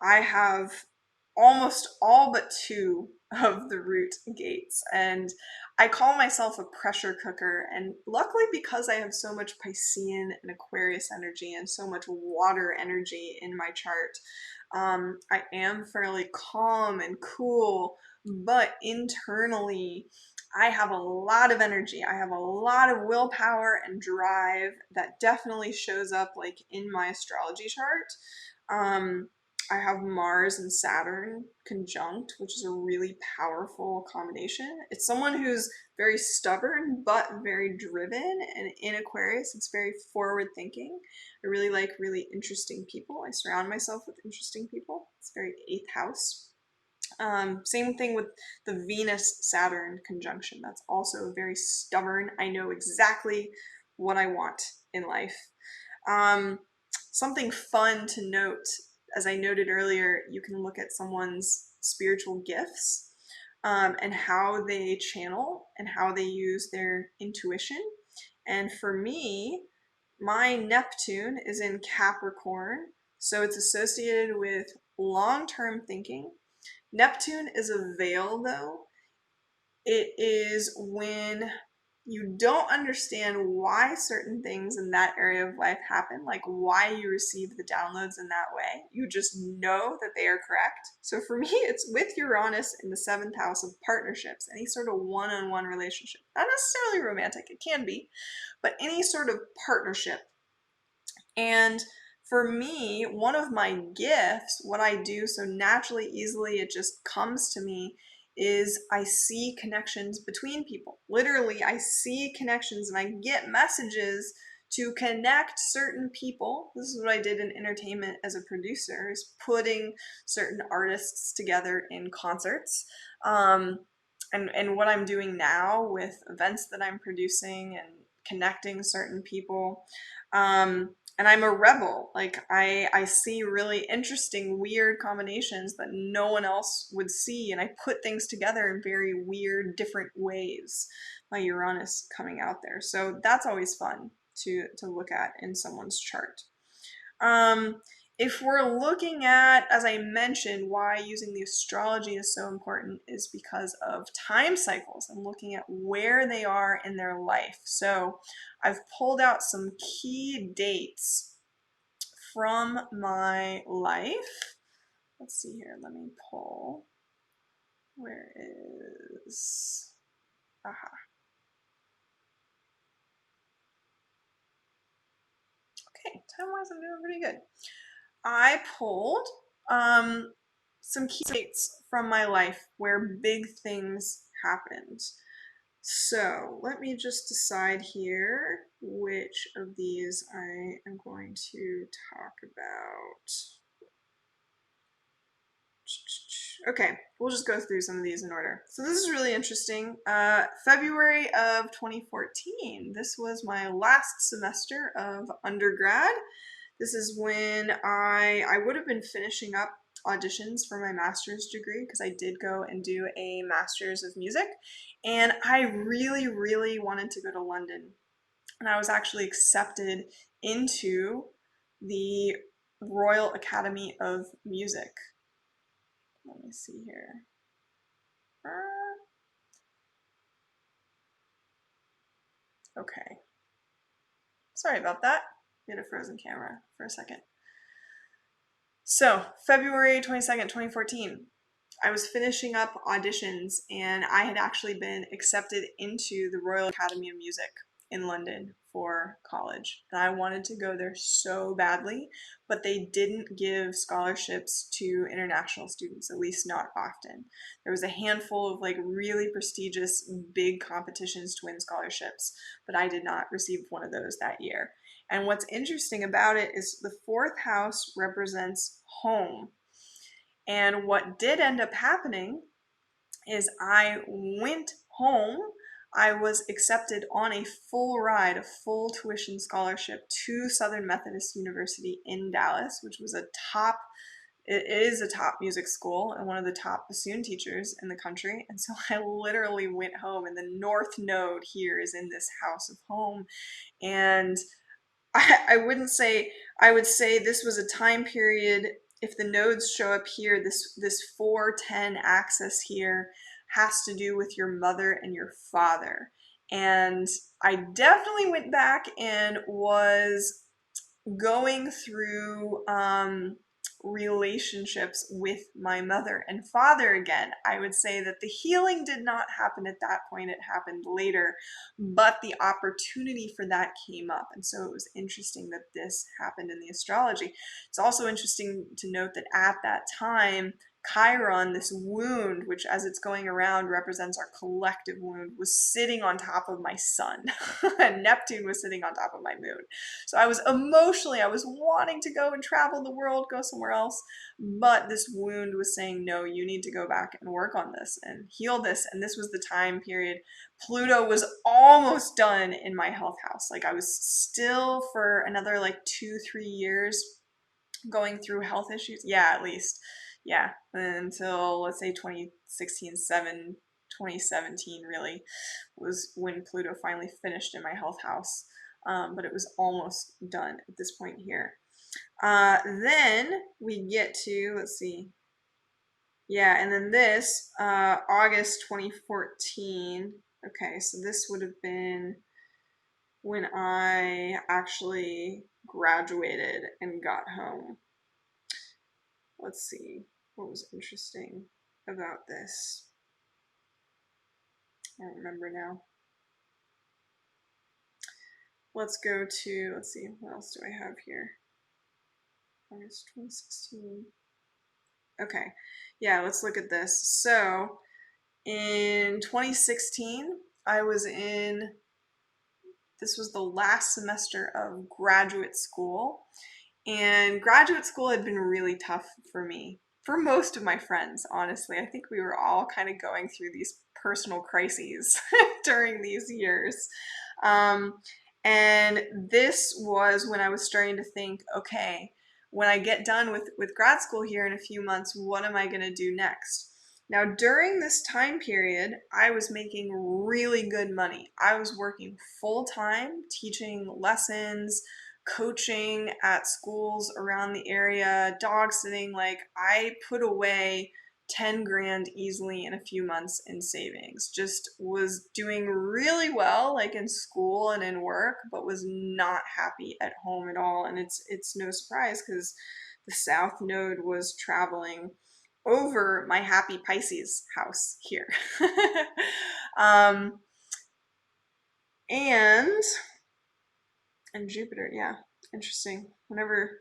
I have almost all but 2 of the root gates, and I call myself a pressure cooker. And luckily, because I have so much Piscean and Aquarius energy and so much water energy in my chart, I am fairly calm and cool, but internally I have a lot of energy. I have a lot of willpower and drive that definitely shows up like in my astrology chart. I have Mars and Saturn conjunct, which is a really powerful combination. It's someone who's very stubborn, but very driven. And in Aquarius, it's very forward thinking. I really like really interesting people. I surround myself with interesting people. It's very 8th house. Same thing with the Venus-Saturn conjunction. That's also very stubborn. I know exactly what I want in life. Something fun to note, as I noted earlier, you can look at someone's spiritual gifts and how they channel and how they use their intuition. And for me, my Neptune is in Capricorn, so it's associated with long-term thinking. Neptune is a veil, though. It is when you don't understand why certain things in that area of life happen, like why you receive the downloads in that way. You just know that they are correct. So for me, it's with Uranus in the 7th house of partnerships, any sort of one-on-one relationship. Not necessarily romantic, it can be, but any sort of partnership. And for me, one of my gifts, what I do so naturally, easily, it just comes to me, is I see connections between people. Literally, I see connections and I get messages to connect certain people. This is what I did in entertainment as a producer, is putting certain artists together in concerts. And what I'm doing now with events that I'm producing and connecting certain people. And I'm a rebel. Like I see really interesting, weird combinations that no one else would see, and I put things together in very weird, different ways. My Uranus coming out there, so that's always fun to look at in someone's chart. If we're looking at, as I mentioned, why using the astrology is so important is because of time cycles and looking at where they are in their life. So I've pulled out some key dates from my life. Let's see here. Let me pull. Where is... Aha. Okay, time-wise I'm doing pretty good. I pulled some key dates from my life where big things happened. So let me just decide here which of these I am going to talk about. Okay, we'll just go through some of these in order. So this is really interesting. February of 2014. This was my last semester of undergrad. This is when I would have been finishing up auditions for my master's degree, because I did go and do a master's of music, and I really, really wanted to go to London. And I was actually accepted into the Royal Academy of Music. Let me see here. Okay. Sorry about that. We had a frozen camera for a second. So, February 22nd, 2014. I was finishing up auditions, and I had actually been accepted into the Royal Academy of Music in London for college. And I wanted to go there so badly, but they didn't give scholarships to international students, at least not often. There was a handful of like really prestigious big competitions to win scholarships, but I did not receive one of those that year. And what's interesting about it is the fourth house represents home. And what did end up happening is I went home. I was accepted on a full ride, a full tuition scholarship to Southern Methodist University in Dallas, which was it is a top music school and one of the top bassoon teachers in the country. And so I literally went home, and the North Node here is in this house of home. And I wouldn't say, I would say this was a time period. If the nodes show up here, this 410 axis here has to do with your mother and your father. And I definitely went back and was going through relationships with my mother and father again. I would say that the healing did not happen at that point, it happened later, but the opportunity for that came up. And so it was interesting that this happened in the astrology. It's also interesting to note that at that time, Chiron, this wound, which as it's going around represents our collective wound, was sitting on top of my sun. And Neptune was sitting on top of my moon. So I was wanting to go and travel the world, go somewhere else. But this wound was saying, no, you need to go back and work on this and heal this. And this was the time period. Pluto was almost done in my health house. Like I was still for another like 2-3 years going through health issues. Yeah, at least. Yeah, until let's say 2017 really was when Pluto finally finished in my health house. But it was almost done at this point here. Then we get to, let's see. Yeah, and then this, August 2014. Okay, so this would have been when I actually graduated and got home. Let's see. What was interesting about this? I don't remember now. Let's go to, let's see, what else do I have here? August 2016. Okay, yeah, let's look at this. So in 2016, this was the last semester of graduate school. And graduate school had been really tough for me, for most of my friends, honestly. I think we were all kind of going through these personal crises during these years. And this was when I was starting to think, okay, when I get done with grad school here in a few months, what am I going to do next? Now, during this time period, I was making really good money. I was working full-time, teaching lessons, coaching at schools around the area, dog sitting. Like I put away 10 grand easily in a few months in savings. Just was doing really well like in school and in work, but was not happy at home at all. And it's no surprise because the South Node was traveling over my happy Pisces house here. And Jupiter, yeah, interesting. Whenever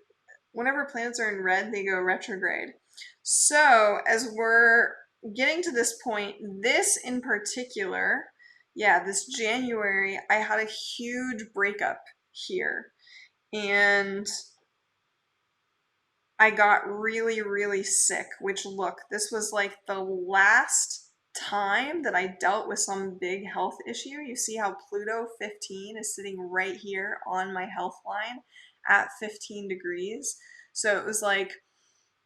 planets are in red, they go retrograde. So as we're getting to this point, this in particular, yeah, this January, I had a huge breakup here. And I got really, really sick, which look, this was like the last time that I dealt with some big health issue. You see how Pluto 15 is sitting right here on my health line at 15 degrees. So it was like,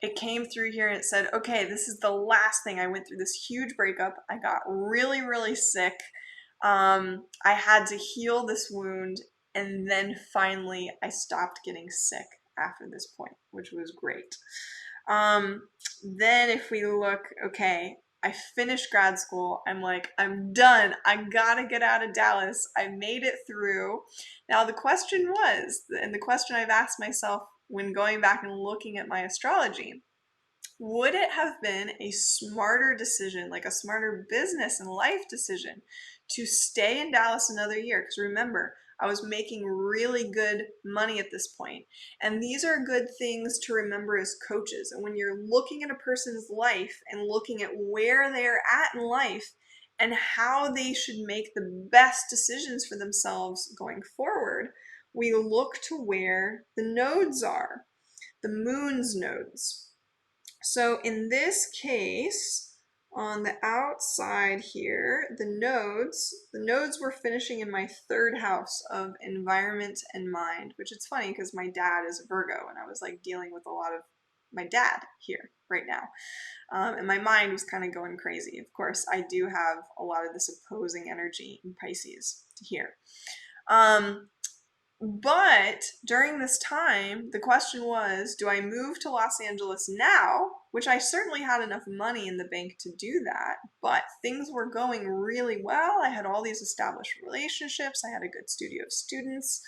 it came through here and it said, okay, this is the last thing. I went through this huge breakup. I got really, really sick. I had to heal this wound, and then finally I stopped getting sick after this point, which was great. Then if we look, okay, I finished grad school. I'm like, I'm done. I gotta get out of Dallas. I made it through. Now the question was, and the question I've asked myself when going back and looking at my astrology, would it have been a smarter decision, like a smarter business and life decision, to stay in Dallas another year? Because remember, I was making really good money at this point. And these are good things to remember as coaches. And when you're looking at a person's life and looking at where they're at in life and how they should make the best decisions for themselves going forward, we look to where the nodes are, the moon's nodes. So in this case, on the outside here, the nodes were finishing in my third house of environment and mind, which it's funny because my dad is a Virgo and I was like dealing with a lot of my dad here right now. And my mind was kind of going crazy. Of course, I do have a lot of this opposing energy in Pisces to here. But during this time, the question was, do I move to Los Angeles now? Which I certainly had enough money in the bank to do that, but things were going really well. I had all these established relationships. I had a good studio of students.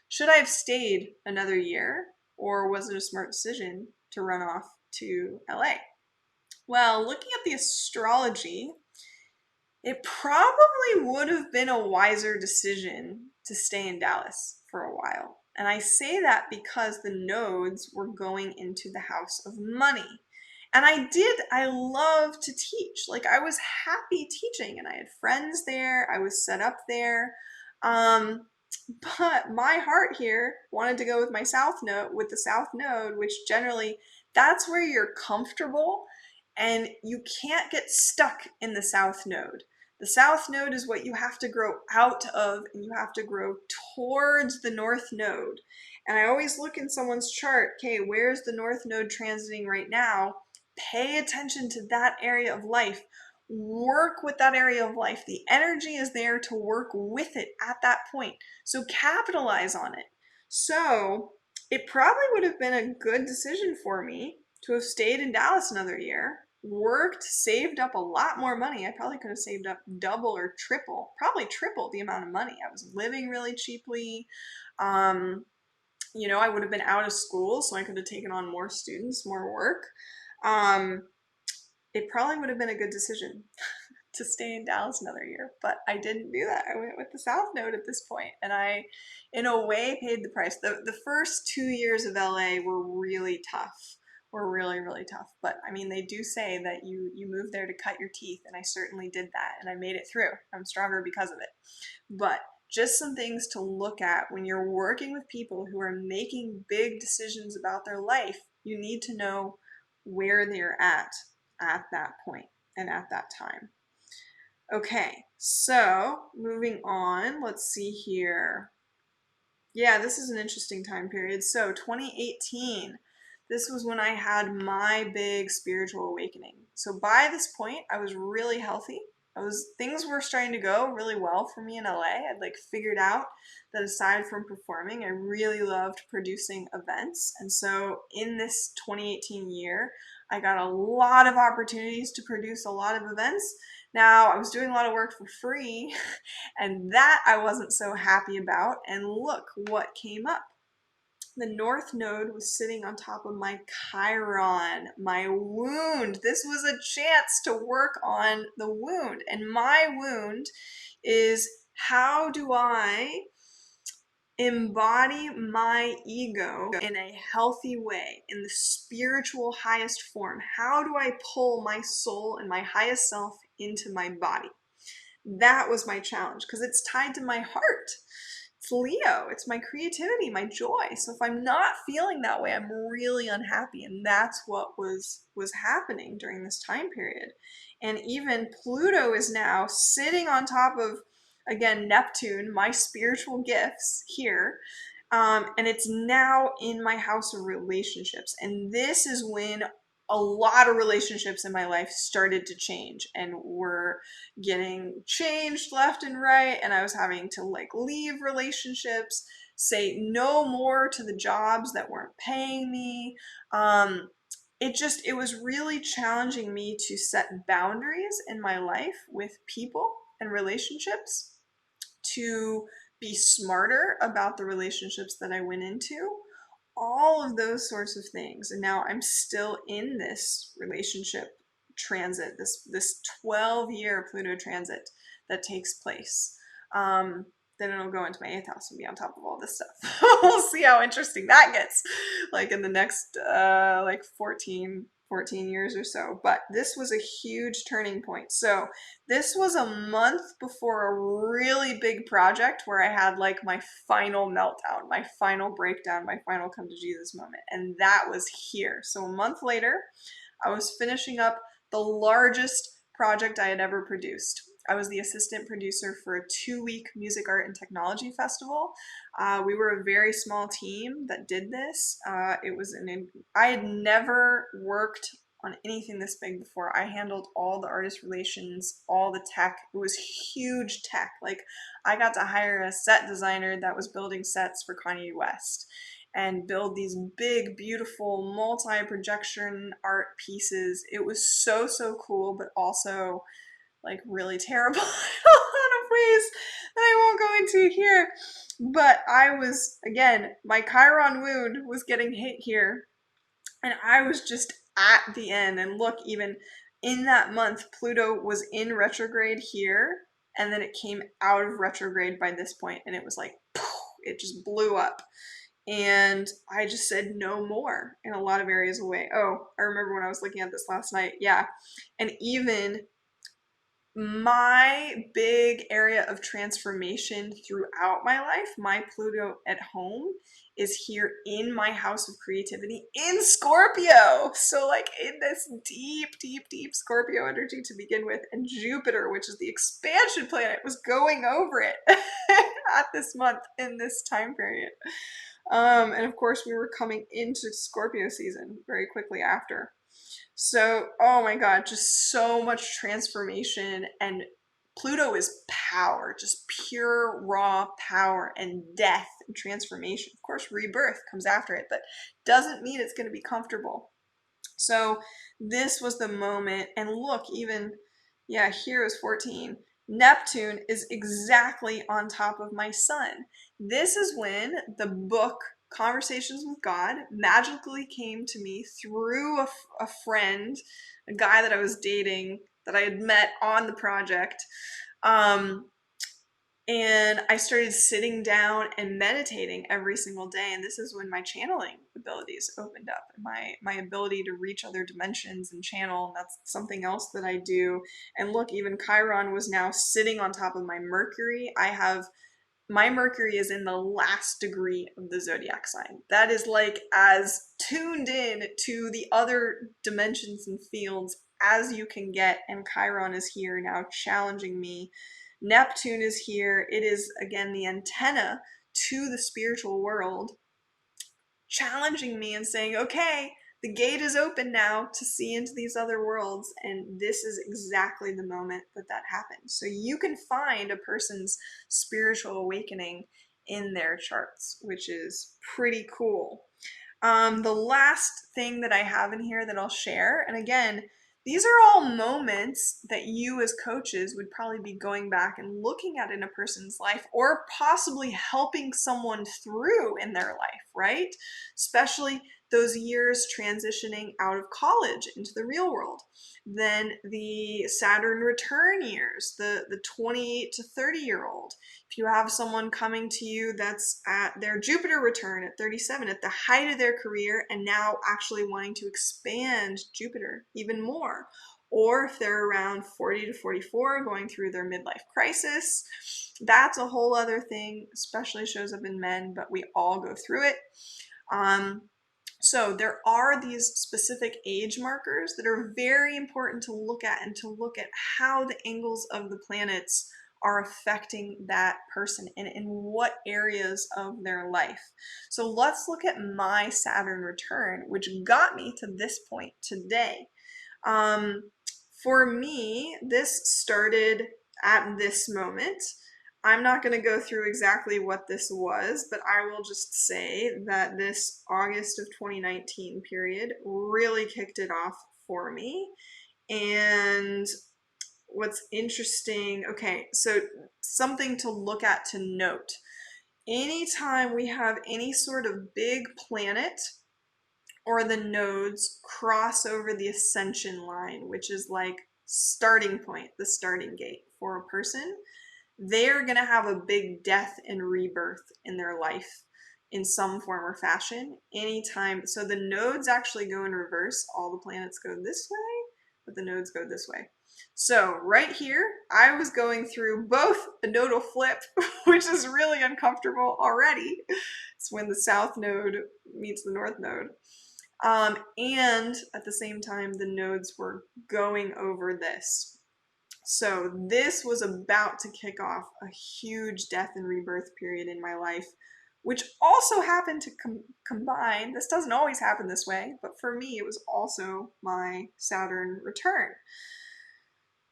Should I have stayed another year, or was it a smart decision to run off to LA? Well, looking at the astrology, it probably would have been a wiser decision to stay in Dallas for a while. And I say that because the nodes were going into the house of money. And I love to teach. Like, I was happy teaching and I had friends there. I was set up there. But my heart here wanted to go with my the south node, which generally that's where you're comfortable and you can't get stuck in the south node. The south node is what you have to grow out of, and you have to grow towards the north node. And I always look in someone's chart, okay, where's the north node transiting right now? Pay attention to that area of life. Work with that area of life. The energy is there to work with it at that point. So capitalize on it. So it probably would have been a good decision for me to have stayed in Dallas another year, worked, saved up a lot more money. I probably could have saved up double or triple, probably triple the amount of money. I was living really cheaply. I would have been out of school, so I could have taken on more students, more work. It probably would have been a good decision to stay in Dallas another year, but I didn't do that. I went with the South Node at this point, and I, in a way, paid the price. The first 2 years of LA were really tough. Were really, really tough. But I mean, they do say that you move there to cut your teeth, and I certainly did that, and I made it through. I'm stronger because of it. But just some things to look at when you're working with people who are making big decisions about their life. You need to know where they're at that point and at that time. Okay, so moving on, let's see here. Yeah, this is an interesting time period. So 2018, this was when I had my big spiritual awakening. So by this point, I was really healthy. Things were starting to go really well for me in LA. I'd like figured out that aside from performing, I really loved producing events. And so in this 2018 year, I got a lot of opportunities to produce a lot of events. Now, I was doing a lot of work for free, and that I wasn't so happy about. And look what came up. The North Node was sitting on top of my Chiron, my wound. This was a chance to work on the wound. And my wound is, how do I embody my ego in a healthy way, in the spiritual highest form? How do I pull my soul and my highest self into my body? That was my challenge, because it's tied to my heart. It's Leo, it's my creativity, my joy. So if I'm not feeling that way, I'm really unhappy. And that's what was happening during this time period. And even Pluto is now sitting on top of, again, Neptune, my spiritual gifts here. And it's now in my house of relationships. And this is when a lot of relationships in my life started to change and were getting changed left and right. And I was having to like leave relationships, say no more to the jobs that weren't paying me. It was really challenging me to set boundaries in my life with people and relationships, to be smarter about the relationships that I went into, all of those sorts of things. And now I'm still in this relationship transit, this 12-year Pluto transit that takes place. Then it'll go into my 8th house and be on top of all this stuff. We'll see how interesting that gets, like in the next like 14 years or so. But this was a huge turning point. So this was a month before a really big project where I had like my final meltdown, my final breakdown, my final come to Jesus moment. And that was here. So a month later, I was finishing up the largest project I had ever produced. I was the assistant producer for a 2-week music, art, and technology festival. We were a very small team that did this. I had never worked on anything this big before. I handled all the artist relations, all the tech. It was huge tech. Like, I got to hire a set designer that was building sets for Kanye West and build these big, beautiful multi-projection art pieces. It was so, so cool, but also like really terrible in a lot of ways that I won't go into here. But I was, again, my Chiron wound was getting hit here, and I was just at the end. And look, even in that month, Pluto was in retrograde here, and then it came out of retrograde by this point, and it was like, poof, it just blew up. And I just said no more in a lot of areas away. Oh, I remember when I was looking at this last night. Yeah. And even my big area of transformation throughout my life, my Pluto at home, is here in my house of creativity in Scorpio. So like in this deep, deep, deep Scorpio energy to begin with. And Jupiter, which is the expansion planet, was going over it at this month in this time period. And of course we were coming into Scorpio season very quickly after. So, oh my God, just so much transformation. And Pluto is power, just pure raw power and death and transformation. Of course, rebirth comes after it, but doesn't mean it's going to be comfortable. So this was the moment. And look, even, yeah, here is 14. Neptune is exactly on top of my sun. This is when the book Conversations with God magically came to me through a friend, a guy that I was dating that I had met on the project. And I started sitting down and meditating every single day. And this is when my channeling abilities opened up, and my ability to reach other dimensions and channel. And that's something else that I do. And look, even Chiron was now sitting on top of my Mercury. My Mercury is in the last degree of the zodiac sign. That is like as tuned in to the other dimensions and fields as you can get. And Chiron is here now challenging me. Neptune is here. It is, again, the antenna to the spiritual world, challenging me and saying, okay, the gate is open now to see into these other worlds. And this is exactly the moment that happens. So you can find a person's spiritual awakening in their charts, which is pretty cool. The last thing that I have in here that I'll share, and again, these are all moments that you as coaches would probably be going back and looking at in a person's life, or possibly helping someone through in their life, right? Especially those years transitioning out of college into the real world. Then the Saturn return years, the 20 to 30-year-old. If you have someone coming to you that's at their Jupiter return at 37, at the height of their career, and now actually wanting to expand Jupiter even more. Or if they're around 40 to 44, going through their midlife crisis, That's a whole other thing, especially shows up in men, but we all go through it. So there are these specific age markers that are very important to look at, and to look at how the angles of the planets are affecting that person and in what areas of their life. So let's look at my Saturn return, which got me to this point today. For me, this started at this moment. I'm not going to go through exactly what this was, but I will just say that this August of 2019 period really kicked it off for me. And what's interesting, okay, so something to look at, to note. Anytime we have any sort of big planet or the nodes cross over the ascension line, which is like starting point, the starting gate for a person, they're going to have a big death and rebirth in their life in some form or fashion anytime. So the nodes actually go in reverse. All the planets go this way, but the nodes go this way. So right here, I was going through both a nodal flip, which is really uncomfortable already. It's when the south node meets the north node. And at the same time, the nodes were going over this. So this was about to kick off a huge death and rebirth period in my life, which also happened to combine. This doesn't always happen this way, but for me, it was also my Saturn return.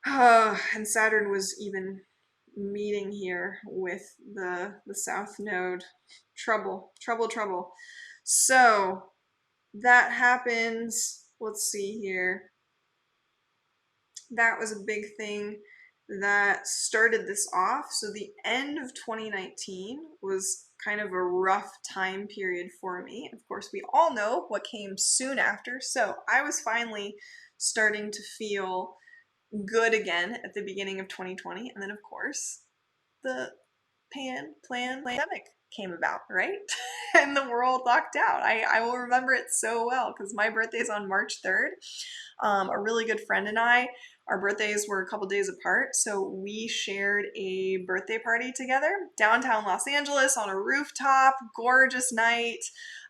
And Saturn was even meeting here with the South Node. Trouble, trouble, trouble. So that happens. Let's see here. That was a big thing that started this off. So the end of 2019 was kind of a rough time period for me. Of course, we all know what came soon after. So I was finally starting to feel good again at the beginning of 2020. And then, of course, the pandemic came about, right? And the world locked out. I will remember it so well because my birthday's on March 3rd. A really good friend and I, our birthdays were a couple days apart, so we shared a birthday party together downtown Los Angeles on a rooftop, gorgeous night.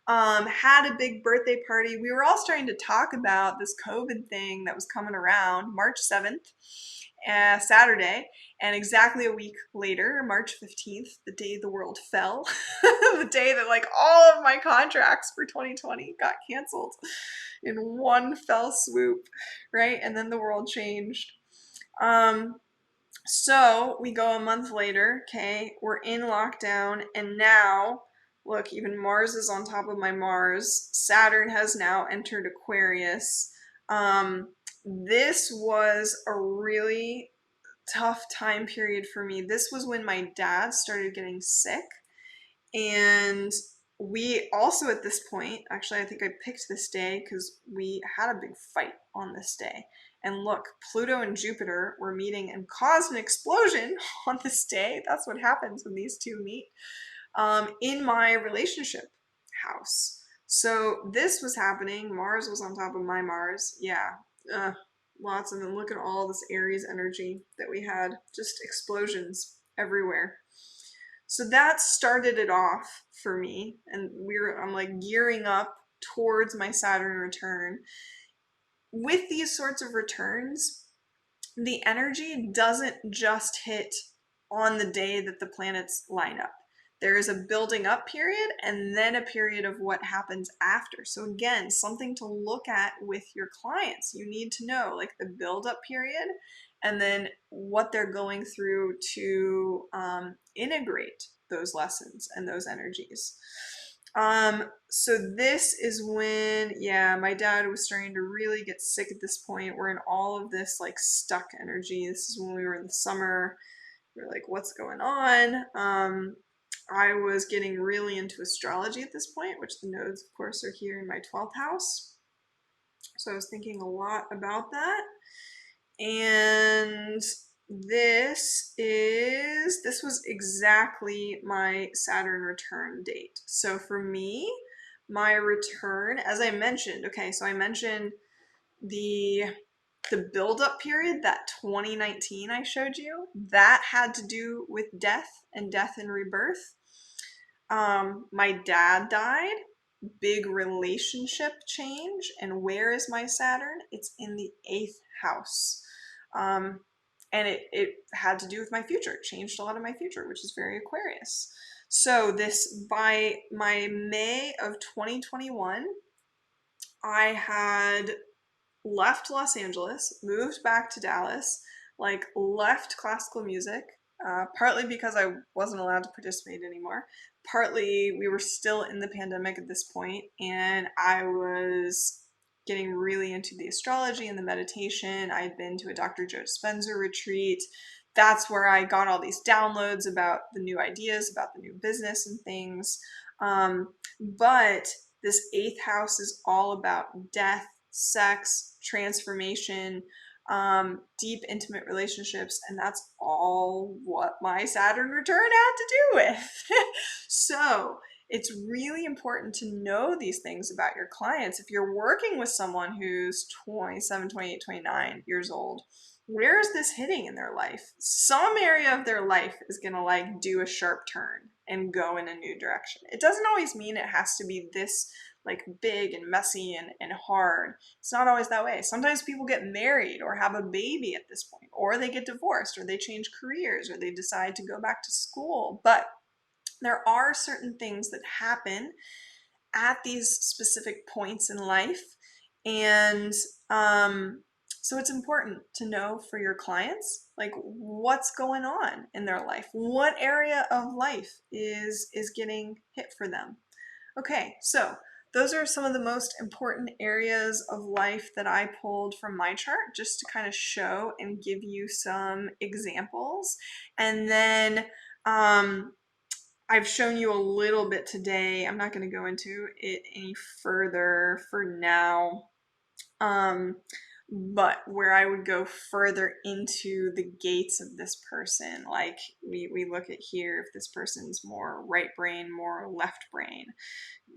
Had a big birthday party. We were all starting to talk about this COVID thing that was coming around March 7th, Saturday, and exactly a week later, March 15th, the day the world fell, the day that like all of my contracts for 2020 got canceled in one fell swoop, right? And then the world changed. So we go a month later, okay, we're in lockdown, and now, look, even Mars is on top of my Mars. Saturn has now entered Aquarius. This was a really tough time period for me. This was when my dad started getting sick, and we also at this point, actually I think I picked this day because we had a big fight on this day. And look, Pluto and Jupiter were meeting and caused an explosion on this day. That's what happens when these two meet, in my relationship house. So this was happening. Mars was on top of my Mars. Yeah, lots of them. Look at all this Aries energy that we had. Just explosions everywhere. So that started it off for me, and I'm like gearing up towards my Saturn return. With these sorts of returns, the energy doesn't just hit on the day that the planets line up. There is a building up period and then a period of what happens after. So again, something to look at with your clients. You need to know like the build up period and then what they're going through to integrate those lessons and those energies. So this is when, yeah, my dad was starting to really get sick at this point. We're in all of this like stuck energy. This is when we were in the summer. We were like, what's going on? I was getting really into astrology at this point, which the nodes, of course, are here in my 12th house. So I was thinking a lot about that. And this was exactly my Saturn return date. So for me, my return, as I mentioned, okay, so I mentioned the the build-up period, that 2019 I showed you, that had to do with death and rebirth. My dad died, big relationship change, and where is my Saturn? It's in the 8th house. And it had to do with my future. It changed a lot of my future, which is very Aquarius. So this, by my May of 2021, I had left Los Angeles, moved back to Dallas, like left classical music, partly because I wasn't allowed to participate anymore. Partly we were still in the pandemic at this point, and I was getting really into the astrology and the meditation. I had been to a Dr. Joe Dispenza retreat. That's where I got all these downloads about the new ideas, about the new business and things. But this 8th house is all about death, sex, transformation, deep intimate relationships, and that's all what my Saturn return had to do with. So it's really important to know these things about your clients. If you're working with someone who's 27, 28, 29 years old, where is this hitting in their life? Some area of their life is going to like do a sharp turn and go in a new direction. It doesn't always mean it has to be this like big and messy and hard. It's not always that way. Sometimes people get married or have a baby at this point, or they get divorced, or they change careers, or they decide to go back to school. But there are certain things that happen at these specific points in life. And so it's important to know for your clients, like what's going on in their life. What area of life is getting hit for them? Okay, so those are some of the most important areas of life that I pulled from my chart just to kind of show and give you some examples. And then I've shown you a little bit today. I'm not going to go into it any further for now. But where I would go further into the gates of this person, like we look at here, if this person's more right brain, more left brain,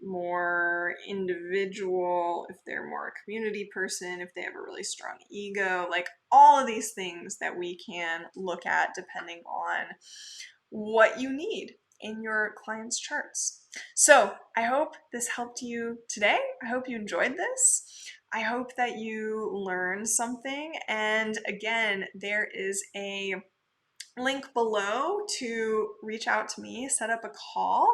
more individual, if they're more a community person, if they have a really strong ego, like all of these things that we can look at depending on what you need in your client's charts. So I hope this helped you today. I hope you enjoyed this. I hope that you learned something. And again, there is a link below to reach out to me, set up a call.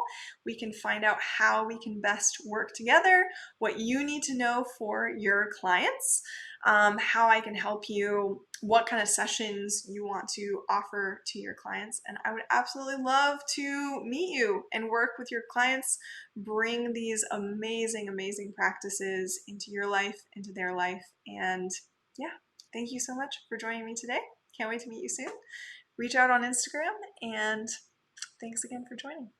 We can find out how we can best work together, what you need to know for your clients, how I can help you, what kind of sessions you want to offer to your clients. And I would absolutely love to meet you and work with your clients, bring these amazing, amazing practices into your life, into their life. And yeah, thank you so much for joining me today. Can't wait to meet you soon. Reach out on Instagram, and thanks again for joining.